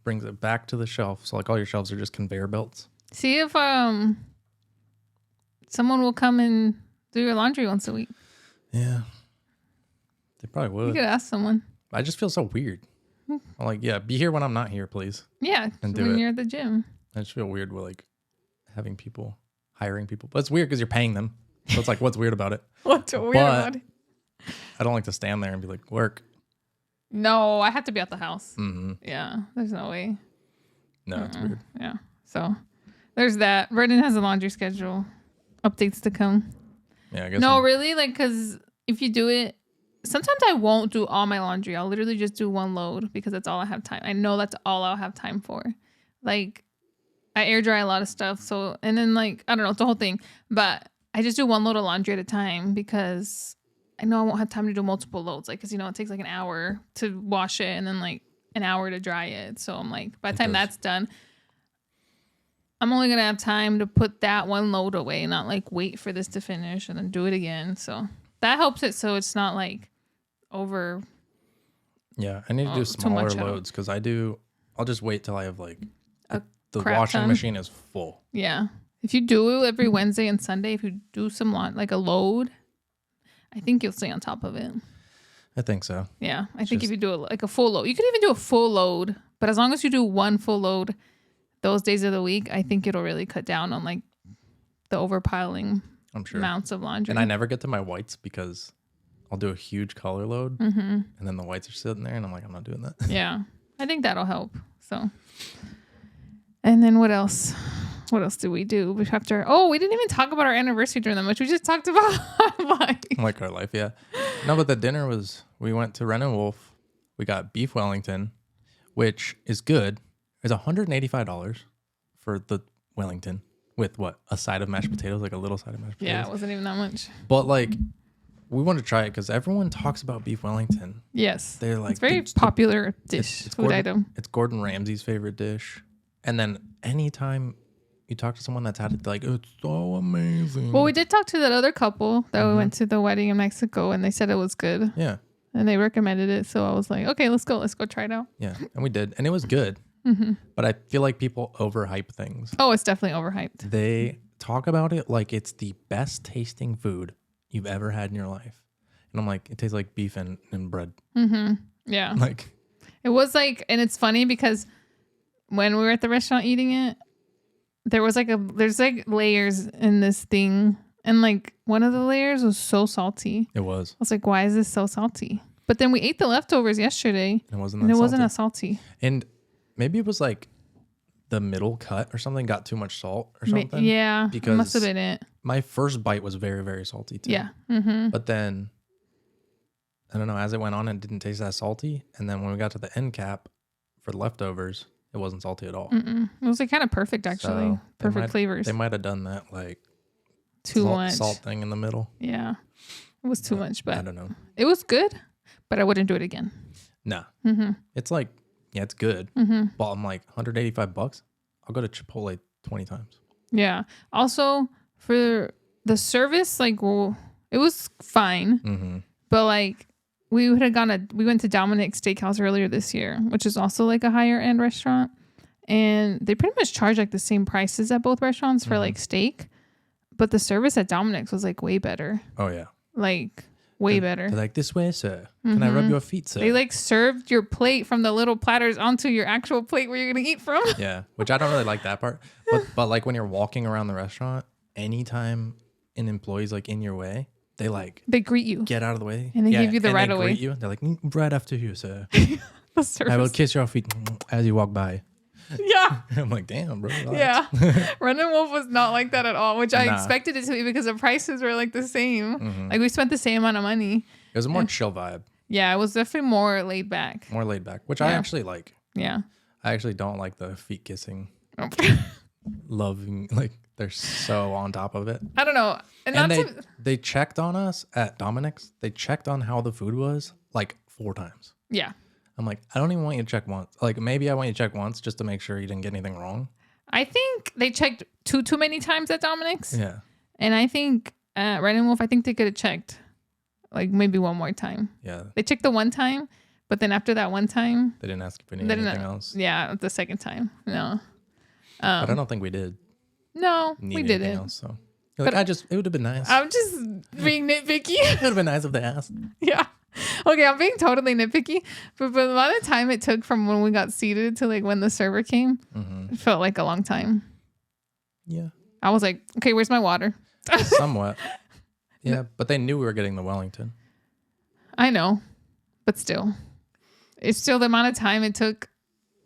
brings it back to the shelf. So like all your shelves are just conveyor belts. See if someone will come and do your laundry once a week. Yeah. They probably would. You could ask someone. I just feel so weird. I'm like, yeah, be here when I'm not here, please. Yeah, and do when it. You're at the gym. I just feel weird with like hiring people. But it's weird because you're paying them. So it's like, what's weird about it? What's weird about it? I don't like to stand there and be like, work. No, I have to be at the house. Mm-hmm. Yeah, there's no way. No, it's weird. Yeah, so there's that. Brendan has a laundry schedule. Updates to come. Yeah, I guess. No, really, like, because if you do it, sometimes I won't do all my laundry. I'll literally just do one load because that's all I have time. I know that's all I'll have time for. Like, I air dry a lot of stuff. So, and then like, I don't know, it's the whole thing. But I just do one load of laundry at a time because I know I won't have time to do multiple loads. Like, because, it takes like an hour to wash it and then like an hour to dry it. So I'm like, by the time that's done, I'm only going to have time to put that one load away, not like wait for this to finish and then do it again. So that helps it. So it's not like over. Yeah. I need to do smaller loads because I'll just wait till I have like the washing machine is full. Yeah. If you do every Wednesday and Sunday, if you do some like a load, I think you'll stay on top of it. I think so. Yeah. I think if you do like a full load, you could even do a full load, but as long as you do one full load those days of the week, I think it'll really cut down on like the overpiling amounts of laundry. And I never get to my whites because I'll do a huge color load and then the whites are sitting there and I'm like, I'm not doing that. Yeah. I think that'll help. So, and then what else? What else do we do? We didn't even talk about our anniversary during the much. We just talked about like our life. Yeah. No, but the dinner we went to Ren and Wolf. We got beef Wellington, which is good. It's $185 for the Wellington with a side of mashed potatoes, like a little side of mashed potatoes. Yeah, it wasn't even that much. But like, we want to try it because everyone talks about beef Wellington. Yes. They're like, it's a very popular dish, food item. It's Gordon Ramsay's favorite dish. And then anytime you talk to someone that's had it, like, it's so amazing. Well, we did talk to that other couple that we went to the wedding in Mexico and they said it was good. Yeah. And they recommended it. So I was like, okay, let's go try it out. Yeah. And we did. And it was good. But I feel like people overhype things. Oh, it's definitely overhyped. They talk about it like it's the best tasting food you've ever had in your life. And I'm like, it tastes like beef and bread. Yeah. Like, It was like, and it's funny because when we were at the restaurant eating it, there's like layers in this thing. And like one of the layers was so salty. it was. I was like, why is this so salty? But then we ate the leftovers yesterday. It wasn't and that it wasn't salty. as salty. And maybe it was like the middle cut or something got too much salt or something. Yeah. Because must have been it. my first bite was very, very salty too. Yeah. Mm-hmm. But then, I don't know, as it went on, it didn't taste that salty. And then when we got to the end cap for the leftovers, it wasn't salty at all. It was like kind of perfect, actually. So perfect flavors. They might have done that like Too much. salt thing in the middle. Yeah. It was too much, I but don't know. it was good, but I wouldn't do it again. Nah. Mm-hmm. It's like, yeah, it's good. But I'm like, $185. I'll go to Chipotle 20 times. Yeah. Also, for the service, like, well, it was fine, but like, we went to Dominic's Steakhouse earlier this year, which is also like a higher end restaurant. And they pretty much charge like the same prices at both restaurants for like steak. But the service at Dominic's was like way better. Oh, yeah. Like way better. They're like, this way, sir. Can I rub your feet, sir? They like served your plate from the little platters onto your actual plate where you're going to eat from. Yeah, which I don't really like that part. But like when you're walking around the restaurant, anytime an employee's like in your way, they like They greet you. get out of the way. And they give you the and right they away. greet you. They're like, right after you, sir. The service. I will kiss your feet as you walk by. Yeah. I'm like, damn, bro. Relax. Yeah. Run and Wolf was not like that at all, which I Nah. expected it to be because the prices were like the same. Like we spent the same amount of money. It was a more chill vibe, Yeah, it was definitely more laid back. more laid back, which I Yeah. actually like. Yeah. I actually don't like the feet kissing, loving, like they're so on top of it. I don't know. And And that's they checked on us at Dominic's. They checked on how the food was like 4 times. yeah. I'm like, I don't even want you to check once. Like maybe I want you to check once just to make sure you didn't get anything wrong. I think they checked too many times at Dominic's. Yeah. And I think at Red and Wolf, I think they could have checked like maybe one more time. Yeah. They checked the one time, but then after that one time, They didn't ask if we they needed didn't. anything else. Yeah, the second time. No. But I don't think we did No, need we anything didn't. else. So you're like, it would have been nice. I'm just being nitpicky. It would have been nice if they asked. Yeah. Okay, I'm being totally nitpicky, but the amount of time it took from when we got seated to like when the server came, it felt like a long time. Yeah. I was like, okay, where's my water? Somewhat. Yeah. But they knew we were getting the Wellington. I know, but still, it's still the amount of time it took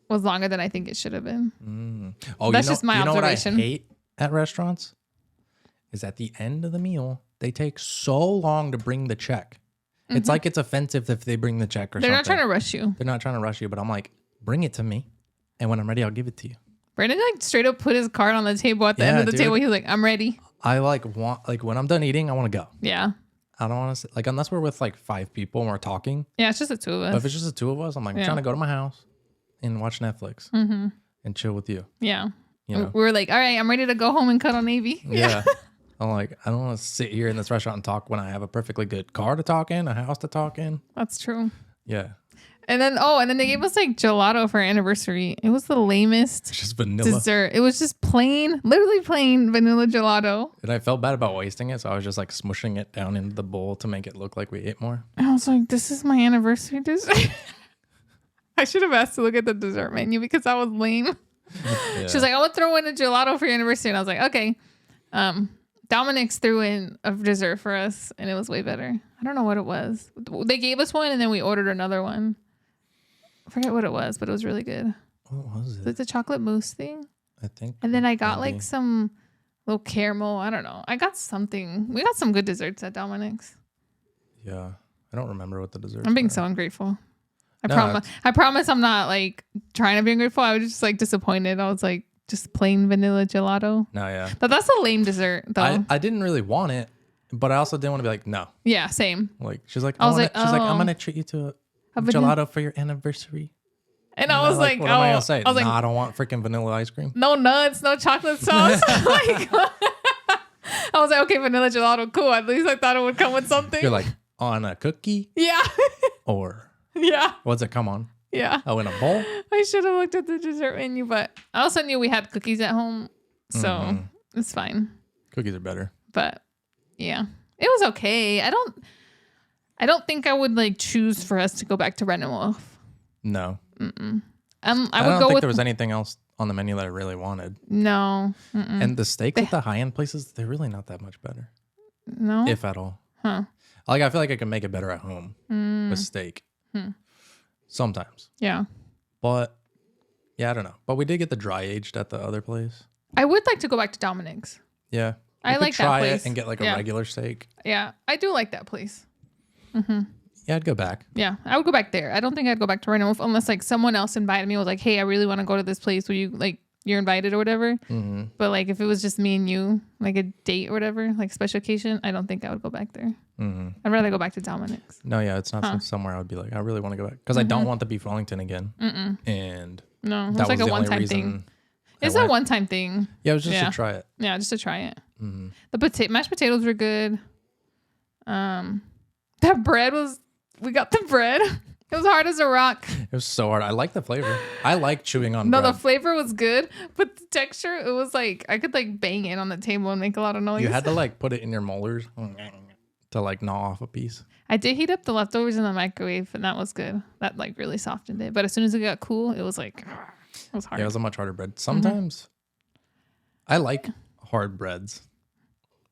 was longer than I think it should have been. Oh, That's just my you know what I observation. hate at restaurants? Is at the end of the meal, they take so long to bring the check. It's like it's offensive if they bring the check or They're something. not trying to rush you. They're not trying to rush you, but I'm like, bring it to me. And when I'm ready, I'll give it to you. Brandon like straight up put his card on the table at the end Yeah, of the dude. table. He was like, I'm ready. I like want, like when I'm done eating, I want to go. Yeah. I don't want to, like, unless we're with like 5 people and we're talking. Yeah, it's just the two of But if us. it's just the 2 of us, I'm like, I'm Yeah. trying to go to my house and watch Netflix and chill with you. Yeah. You know? We were like, all right, I'm ready to go home and cut on Navy. Yeah. I'm like, I don't want to sit here in this restaurant and talk when I have a perfectly good car to talk in, a house to talk in. That's true. Yeah. And then they gave us like gelato for our anniversary. It was the lamest It's just vanilla. dessert. It was just plain, literally plain vanilla gelato. And I felt bad about wasting it. So I was just like smushing it down into the bowl to make it look like we ate more. And I was like, this is my anniversary dessert. I should have asked to look at the dessert menu because I was lame. Yeah. She was like, I would throw in a gelato for your anniversary. And I was like, okay. Dominic's threw in a dessert for us and it was way better. I don't know what it was. They gave us one and then we ordered another one. I forget what it was, but it was really good. What was Was it? it the chocolate mousse thing? I think. And then I got maybe. like some little caramel. I don't know. I got something. We got some good desserts at Dominic's. Yeah. I don't remember what the dessert. I'm being so ungrateful. No, I promise I'm not like trying to be ungrateful. I was just like disappointed. I was like just plain vanilla gelato. No, yeah. But that's a lame dessert though. I didn't really want it, but I also didn't want to be like, no. Yeah, same. Like she's like, I was like, she's like, I'm oh. gonna treat you to a vanilla- gelato for your anniversary. And I was like, what oh, am I gonna say? I was like, No, I don't want freaking vanilla ice cream. no nuts, no chocolate sauce. Like, I was like, okay, vanilla gelato, cool. At least I thought it would come with something. You're like on a cookie yeah, or yeah, what's it come on? yeah. Oh, in a bowl? I should have looked at the dessert menu, but I also knew we had cookies at home, so it's fine. Cookies are better. But yeah, it was okay. I don't think I would like choose for us to go back to Red and Wolf. No. I would don't go think with there was anything else on the menu that I really wanted. no. And the steaks at the high-end places, they're really not that much better. No. If at all. Huh. Like, I feel like I can make it better at home with steak. Sometimes. Yeah. But, yeah, I don't know. But we did get the dry aged at the other place. I would like to go back to Dominic's. Yeah. I like that place. Try it and get like a regular steak. Yeah. I do like that place. Yeah, I'd go back. Yeah. I would go back there. I don't think I'd go back to Red and Wolf unless like someone else invited me, was like, hey, I really want to go to this place. Will you like, you're invited or whatever. But like if it was just me and you, like a date or whatever, like special occasion, I don't think I would go back there. I'd rather go back to Dominic's. No, yeah, it's not somewhere I would be like, I really want to go back. Because I don't want the beef Wellington again. And no, that it's like was a one-time thing. It's a one-time thing. Yeah, it was just to try it. Yeah, just to try it. The mashed potatoes were good. That bread was, we got the bread. It was hard as a rock. It was so hard. I like the flavor. I like chewing on bread. No, the flavor was good, but the texture, it was like, I could like bang it on the table and make a lot of noise. You had to like put it in your molars to like gnaw off a piece. I did heat up the leftovers in the microwave, and that was good. That like really softened it. But as soon as it got cool, it was like, it was hard. Yeah, it was a much harder bread. Sometimes I like hard breads,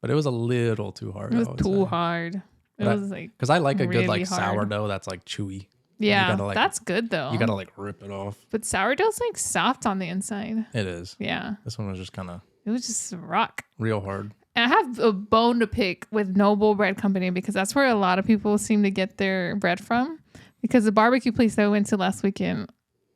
but it was a little too hard. It was too hard. It was like, because I like a really good like hard. sourdough that's like chewy. Yeah, gotta, like, that's good though. You gotta like rip it off. But sourdough's like soft on the inside. It is. Yeah. This one was just kind of. It was just a rock. Real hard. And I have a bone to pick with Noble Bread Company because that's where a lot of people seem to get their bread from. Because the barbecue place that I went to last weekend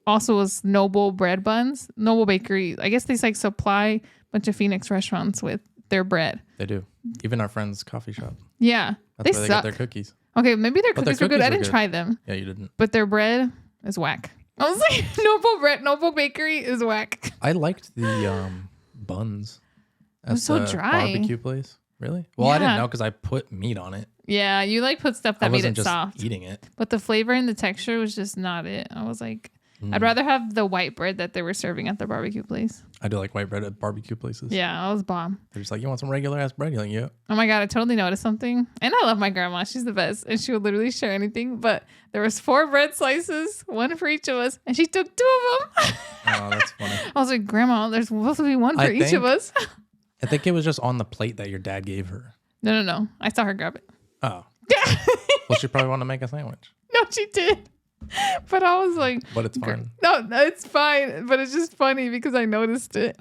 also was Noble Bread Buns. Noble Bakery. I guess they like supply a bunch of Phoenix restaurants with their bread. They do. Even our friend's coffee shop. Yeah. That's where suck. they get their cookies. Okay, maybe their But cookies were good. I didn't try them. Yeah, you didn't. But their bread is whack. I was like, Noble Bakery is whack. I liked the buns. It was so dry. Barbecue place. Really? Well, I didn't Yeah. know because I put meat on it. Yeah, you like put stuff that I made wasn't it just soft. eating it. But the flavor and the texture was just not it. I was like, I'd rather have the white bread that they were serving at the barbecue place. I do like white bread at barbecue places. Yeah, I was bomb. They're just like, you want some regular ass bread? You're like, yeah. Oh my God, I totally noticed something. And I love my grandma. She's the best. And she would literally share anything. But there was 4 bread slices, 1 for each of us. And she took 2 of them. Oh, that's funny. I was like, Grandma, there's supposed to be 1 for each of us. I think it was just on the plate that your dad gave her. No. I saw her grab it. Oh. Well, she probably wanted to make a sandwich. No, she did. But I was like, but it's fine. No, it's fine. But it's just funny because I noticed it.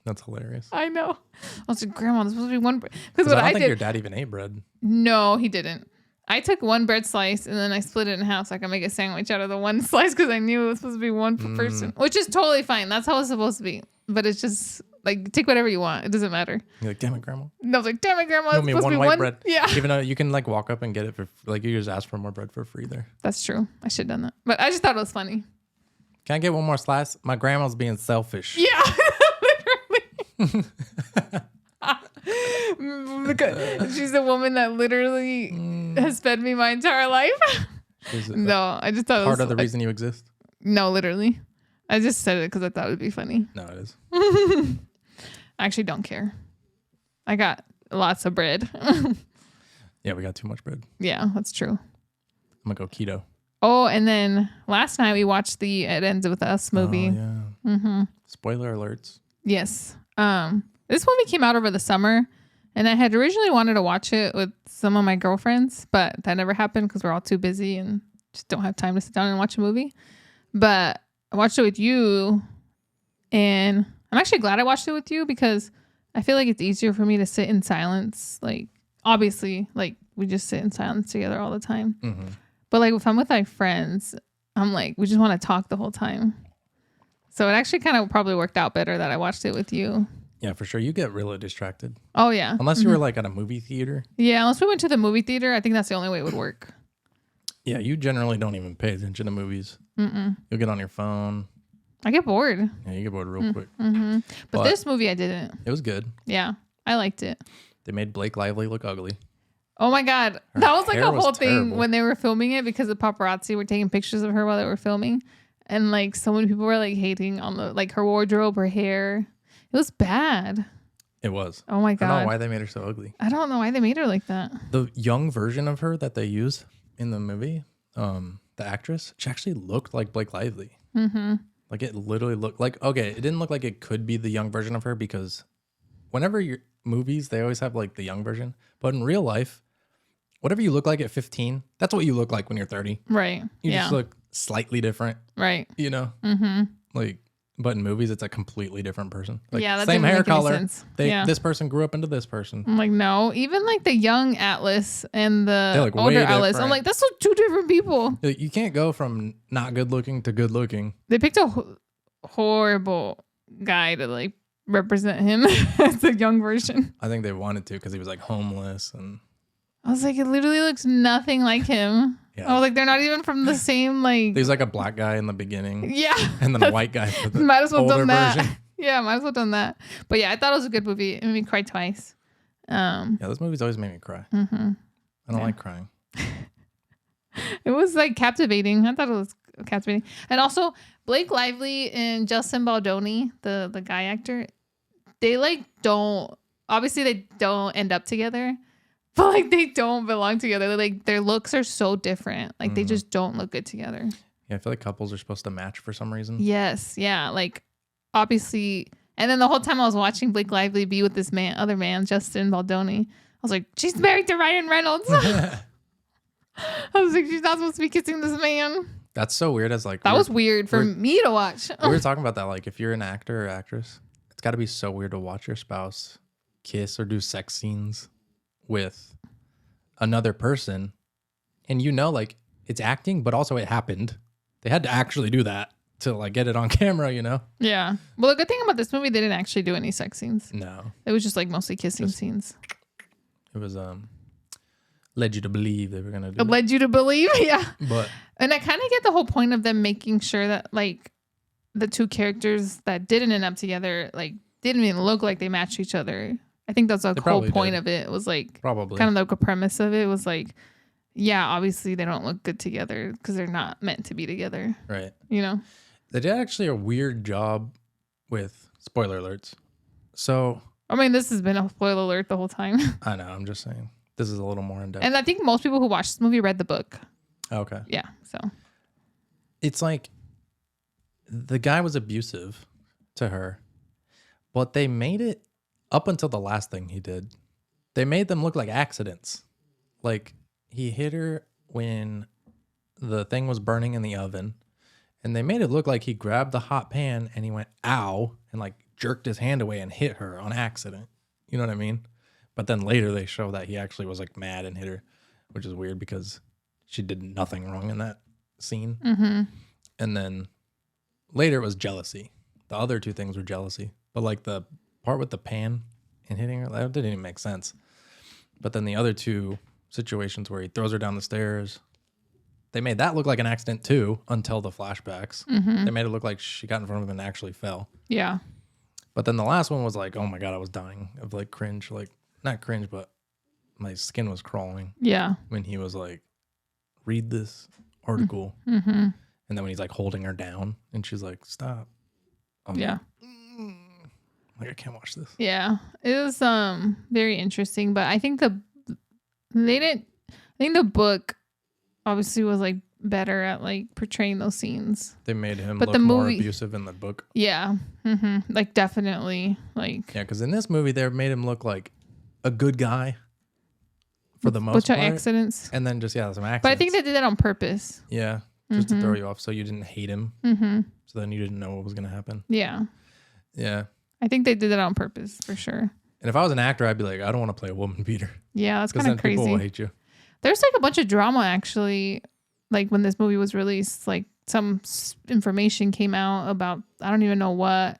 That's hilarious. I know. I was like, Grandma, there's supposed to be 1 bread. Because I what don't I think did. your dad even ate bread. No, he didn't. I took 1 bread slice and then I split it in half so I could make a sandwich out of the 1 slice because I knew it was supposed to be 1 per person, which is totally fine. That's how it's supposed to be. But it's just like, take whatever you want. It doesn't matter. You're like, damn it, Grandma. No, I was like, damn it, Grandma. You It's owe me supposed to be white 1 bread. Yeah. Even though you can like walk up and get it for like you just ask for more bread for free there. That's true. I should have done that. But I just thought it was funny. Can I get 1 more slice? My grandma's being selfish. Yeah. Literally. She's the woman that literally has fed me my entire life. No, I just thought it was part of the reason you exist. No, literally. I just said it because I thought it would be funny. No, it is. I actually don't care. I got lots of bread. Yeah, we got too much bread. Yeah, that's true. I'm gonna go keto. Oh, and then last night we watched the It Ends With Us movie. Oh, yeah. Spoiler alerts. Yes. This movie came out over the summer, and I had originally wanted to watch it with some of my girlfriends, but that never happened because we're all too busy and just don't have time to sit down and watch a movie. But I watched it with you, and I'm actually glad I watched it with you because I feel like it's easier for me to sit in silence. Like, obviously, like we just sit in silence together all the time. Mm-hmm. But like if I'm with my friends, I'm like, we just want to talk the whole time. So it actually kind of probably worked out better that I watched it with you. Yeah, for sure. You get really distracted. Oh, yeah. Unless you were like at a movie theater. Yeah, unless we went to the movie theater, I think that's the only way it would work. Yeah, you generally don't even pay attention to movies. You'll get on your phone. I get bored. Yeah, you get bored real quick. But this movie, I didn't. It was good. Yeah, I liked it. They made Blake Lively look ugly. Oh my God. That was like hair a was whole thing terrible. when they were filming it because the paparazzi were taking pictures of her while they were filming. And like so many people were like hating on the like her wardrobe, her hair. It was bad. It was. Oh my I don't know god. why they made her so ugly. I don't know why they made her like that. The young version of her that they use in the movie, the actress, she actually looked like Blake Lively. Mm-hmm. Like it literally looked like, okay, it didn't look like it could be the young version of her because whenever your movies, they always have like the young version. But in real life, whatever you look like at 15, that's what you look like when you're 30. Right. You yeah. just look slightly different, right. you know? Mm-hmm. Like, but in movies, it's a completely different person. Like, Yeah, that same didn't hair make any color. sense. They Yeah. This person grew up into this person. I'm like, no. Even like the young Atlas and They the look way older Atlas. I'm different. like, that's so two different people. Like, you can't go from not good looking to good looking. They picked a horrible guy to like represent him as the young version. I think they wanted to because he was like homeless and I was like, it literally looks nothing like him. yeah. I was like, they're not even from the same like. There's like a black guy in the beginning Yeah. and then a white guy for the Might as well older done that. version. Yeah, might as well done that. But yeah, I thought it was a good movie. It made me cry twice. Yeah, those movies always make me cry. Mm-hmm. I don't like crying. It was like captivating. I thought it was captivating. And also Blake Lively and Justin Baldoni, the guy actor, they like don't obviously they don't end up together, but like they don't belong together. They're, like their looks are so different. Like they just don't look good together. Yeah, I feel like couples are supposed to match for some reason. Yes, yeah, like obviously. And then the whole time I was watching Blake Lively be with this other man, Justin Baldoni, I was like, she's married to Ryan Reynolds. I was like, she's not supposed to be kissing this man. That's so weird. As like That was weird for me to watch. we were talking about that. Like, if you're an actor or actress, it's got to be so weird to watch your spouse kiss or do sex scenes with another person, and you know, like it's acting, but also it happened. They had to actually do that to like get it on camera. You know? Yeah. Well, the good thing about this movie, they didn't actually do any sex scenes. No, It was just like mostly kissing scenes. it was led you to believe they were gonna do It led you to believe, yeah. but And I kind of get the whole point of them making sure that like the two characters that didn't end up together like didn't even look like they matched each other. I think that's the whole probably point did. of it. It was like probably kind of like a premise of it was like, yeah, obviously they don't look good together because they're not meant to be together. right. You know? They did actually a weird job with spoiler alerts. So I mean, this has been a spoiler alert the whole time. I know. I'm just saying this is a little more in depth. And I think most people who watched this movie read the book. Okay. Yeah. So It's like the guy was abusive to her, but they made it up until the last thing he did. They made them look like accidents. Like he hit her when the thing was burning in the oven, and they made it look like he grabbed the hot pan and he went, ow, and like jerked his hand away and hit her on accident. You know what I mean? But then later they show that he actually was like mad and hit her, which is weird because she did nothing wrong in that scene. mm-hmm. And then later it was jealousy. The other two things were jealousy. But like the part with the pan and hitting her, that didn't even make sense. But then the other two situations where he throws her down the stairs, they made that look like an accident too until the flashbacks. Mm-hmm. They made it look like she got in front of him and actually fell. Yeah. But then the last one was like, oh my God, I was dying of like cringe. Like, not cringe, but my skin was crawling Yeah. when he was like, read this article. Mm-hmm. And then when he's like holding her down and she's like, stop. I'm Yeah. like, I can't watch this. Yeah. It was very interesting, but I think the book obviously was like better at like portraying those scenes. They made him But look the more movie- abusive in the book. Yeah. Mm-hmm. Like definitely like Yeah, because in this movie, they made him look like a good guy for the most which are part. accidents. And then just, yeah, some accidents. But I think they did that on purpose. Yeah, just to throw you off so you didn't hate him. Mm-hmm. So then you didn't know what was going to happen. Yeah. Yeah. I think they did that on purpose for sure. And if I was an actor, I'd be like, I don't want to play a woman beater. Yeah, that's Because kind then of people will crazy. hate you. There's like a bunch of drama actually, like when this movie was released, like some information came out about, I don't even know what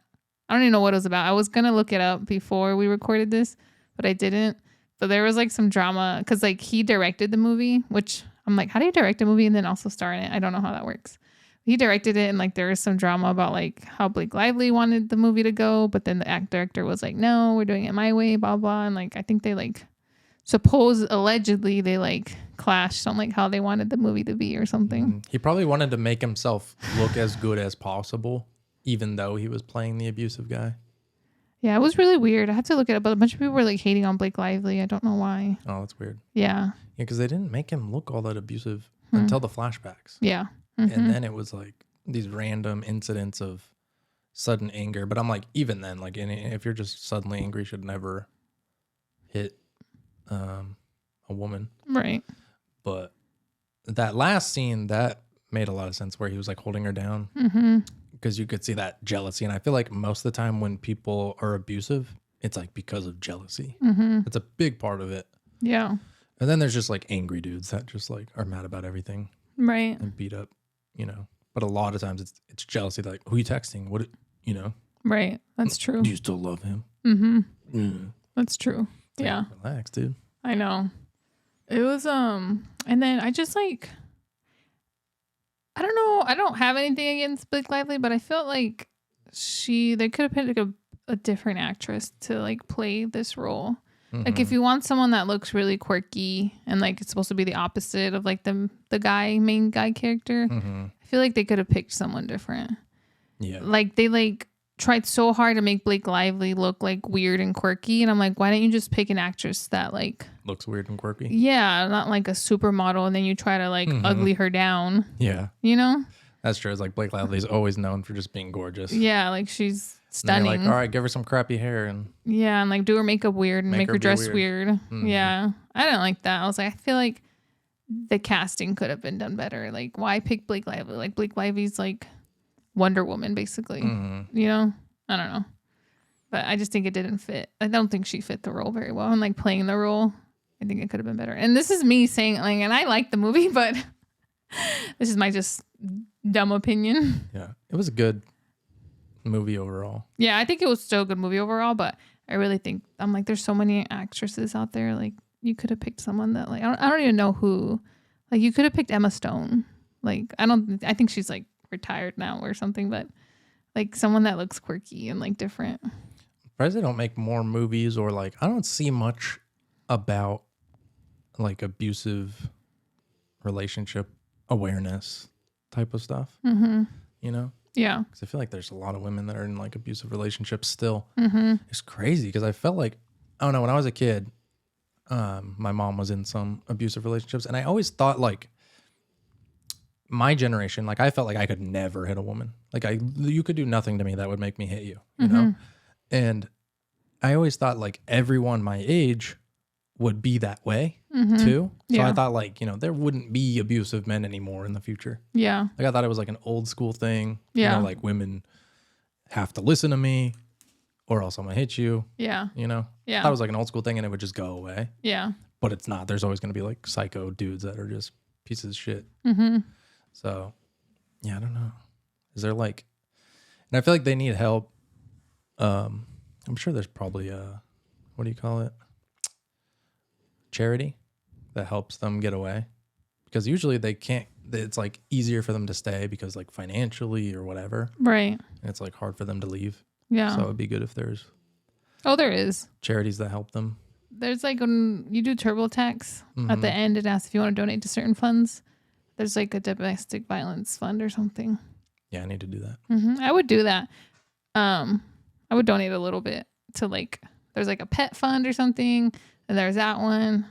it was about. I was going to look it up before we recorded this, but I didn't. But there was like some drama because like he directed the movie, which I'm like, how do you direct a movie and then also star in it? I don't know how that works. He directed it and like there was some drama about like how Blake Lively wanted the movie to go, but then the director was like, no, we're doing it my way, blah, blah. And like, I think they like allegedly they like clashed on like how they wanted the movie to be or something. He probably wanted to make himself look as good as possible, even though he was playing the abusive guy. Yeah, it was really weird. I had to look it up, but a bunch of people were like hating on Blake Lively. I don't know why. Oh, that's weird. Yeah. Yeah, because they didn't make him look all that abusive until the flashbacks. Yeah. And then it was like these random incidents of sudden anger. But I'm like, even then, like, if you're just suddenly angry, you should never hit a woman. Right. But that last scene, that made a lot of sense where he was like holding her down. Because you could see that jealousy. And I feel like most of the time when people are abusive, it's like because of jealousy. It's a big part of it. Yeah. And then there's just like angry dudes that just like are mad about everything Right. and beat up, you know. But a lot of times it's jealousy. Like, who are you texting? What, you know? Right. That's true. Do you still love him? That's true. Like, Yeah. relax, dude. I know. It was and then I just like, I don't know. I don't have anything against Blake Lively, but I felt like they could have picked a different actress to like play this role. Like if you want someone that looks really quirky and like it's supposed to be the opposite of like the main guy character, I feel like they could have picked someone different. Yeah. Like they like tried so hard to make Blake Lively look like weird and quirky, and I'm like, why don't you just pick an actress that like looks weird and quirky? Yeah, not like a supermodel, and then you try to like ugly her down. Yeah. You know? That's true. It's like Blake Lively's always known for just being gorgeous. Yeah, like she's And stunning. you're like, all right, give her some crappy hair and Yeah, and like do her makeup weird and make her dress weird. Yeah. I didn't like that. I was like, I feel like the casting could have been done better. Like, why pick Blake Lively? Like Blake Lively's like Wonder Woman, basically. You know? I don't know. But I just think it didn't fit. I don't think she fit the role very well. And like playing the role, I think it could have been better. And this is me saying like, and I like the movie, but this is my just dumb opinion. yeah, it was a good movie overall. Yeah, I think it was still a good movie overall, but I really think I'm like, there's so many actresses out there. Like, you could have picked someone that like I don't even know who. Like, you could have picked Emma Stone. Like, I think she's like retired now or something, but like someone that looks quirky and like different. Surprised they don't make more movies, or like I don't see much about like abusive relationship awareness type of stuff. You know? Yeah. Because I feel like there's a lot of women that are in like abusive relationships still. It's crazy because I felt like, I don't know, when I was a kid, my mom was in some abusive relationships, and I always thought like my generation, like I felt like I could never hit a woman. Like you could do nothing to me that would make me hit you, you know? And I always thought like everyone my age would be that way too. So I thought like, you know, there wouldn't be abusive men anymore in the future. Yeah. Like I thought it was like an old school thing. Yeah. You know, like women have to listen to me or else I'm gonna hit you. Yeah. You know? Yeah. I thought it was like an old school thing and it would just go away. Yeah. But it's not. There's always gonna be like psycho dudes that are just pieces of shit. So yeah, I don't know. Is there like, and I feel like they need help. I'm sure there's probably what do you call it? Charity that helps them get away, because usually they can't, it's like easier for them to stay because like financially or whatever, Right. and it's like hard for them to leave. Yeah. So it'd be good if there's There is. charities that help them. There's like when you do TurboTax at the end, it asks if you want to donate to certain funds. There's like a domestic violence fund or something. Yeah, I need to do that. I would do that. I would donate a little bit to like, there's like a pet fund or something, and there's that one.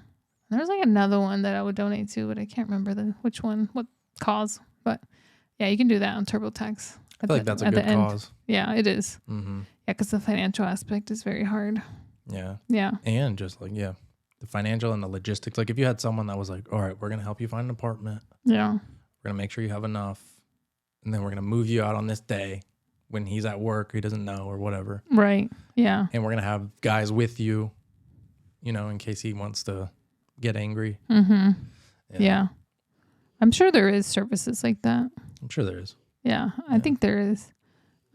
And there's like another one that I would donate to, but I can't remember what cause. But yeah, you can do that on TurboTax. I feel like that's a good cause. Yeah, it is. Yeah, because the financial aspect is very hard. Yeah. Yeah. And just like, yeah, the financial and the logistics. Like if you had someone that was like, all right, we're going to help you find an apartment. Yeah. We're going to make sure you have enough. And then we're going to move you out on this day when he's at work, he doesn't know or whatever. Right. Yeah. And we're going to have guys with you, you know, in case he wants to get angry. Yeah. I'm sure there is services like that. I'm sure there is. Yeah. I think there is.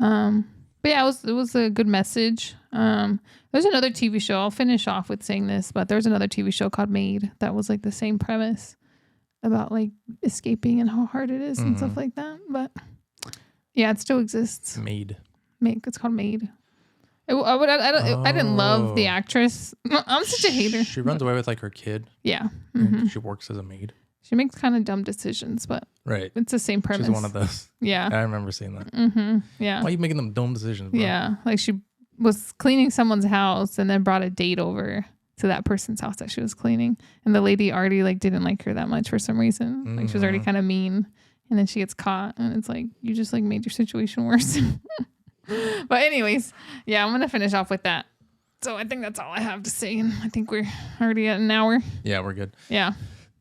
But yeah, it was a good message. There's another TV show. I'll finish off with saying this, but there's another TV show called Made that was like the same premise about like escaping and how hard it is and stuff like that. But yeah, it still exists. Made. It's called Made. I didn't love the actress. I'm such a hater. She runs away with like her kid. Yeah. And she works as a maid. She makes kind of dumb decisions, but Right. it's the same premise. She's one of those. Yeah. I remember seeing that. Yeah. Why are you making them dumb decisions, bro? Yeah. Like she was cleaning someone's house and then brought a date over to that person's house that she was cleaning. And the lady already like didn't like her that much for some reason. Like she was already kind of mean. And then she gets caught and it's like, you just like made your situation worse. But anyways, yeah, I'm going to finish off with that. So I think that's all I have to say. And I think we're already at an hour. Yeah, we're good. Yeah.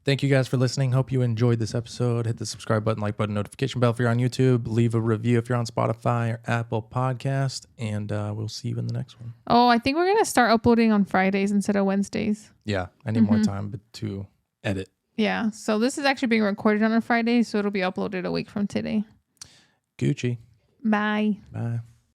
Thank you guys for listening. Hope you enjoyed this episode. Hit the subscribe button, like button, notification bell if you're on YouTube. Leave a review if you're on Spotify or Apple Podcast. And we'll see you in the next one. Oh, I think we're going to start uploading on Fridays instead of Wednesdays. Yeah, I need more time to edit. Yeah. So this is actually being recorded on a Friday. So it'll be uploaded a week from today. Gucci. Bye. Bye.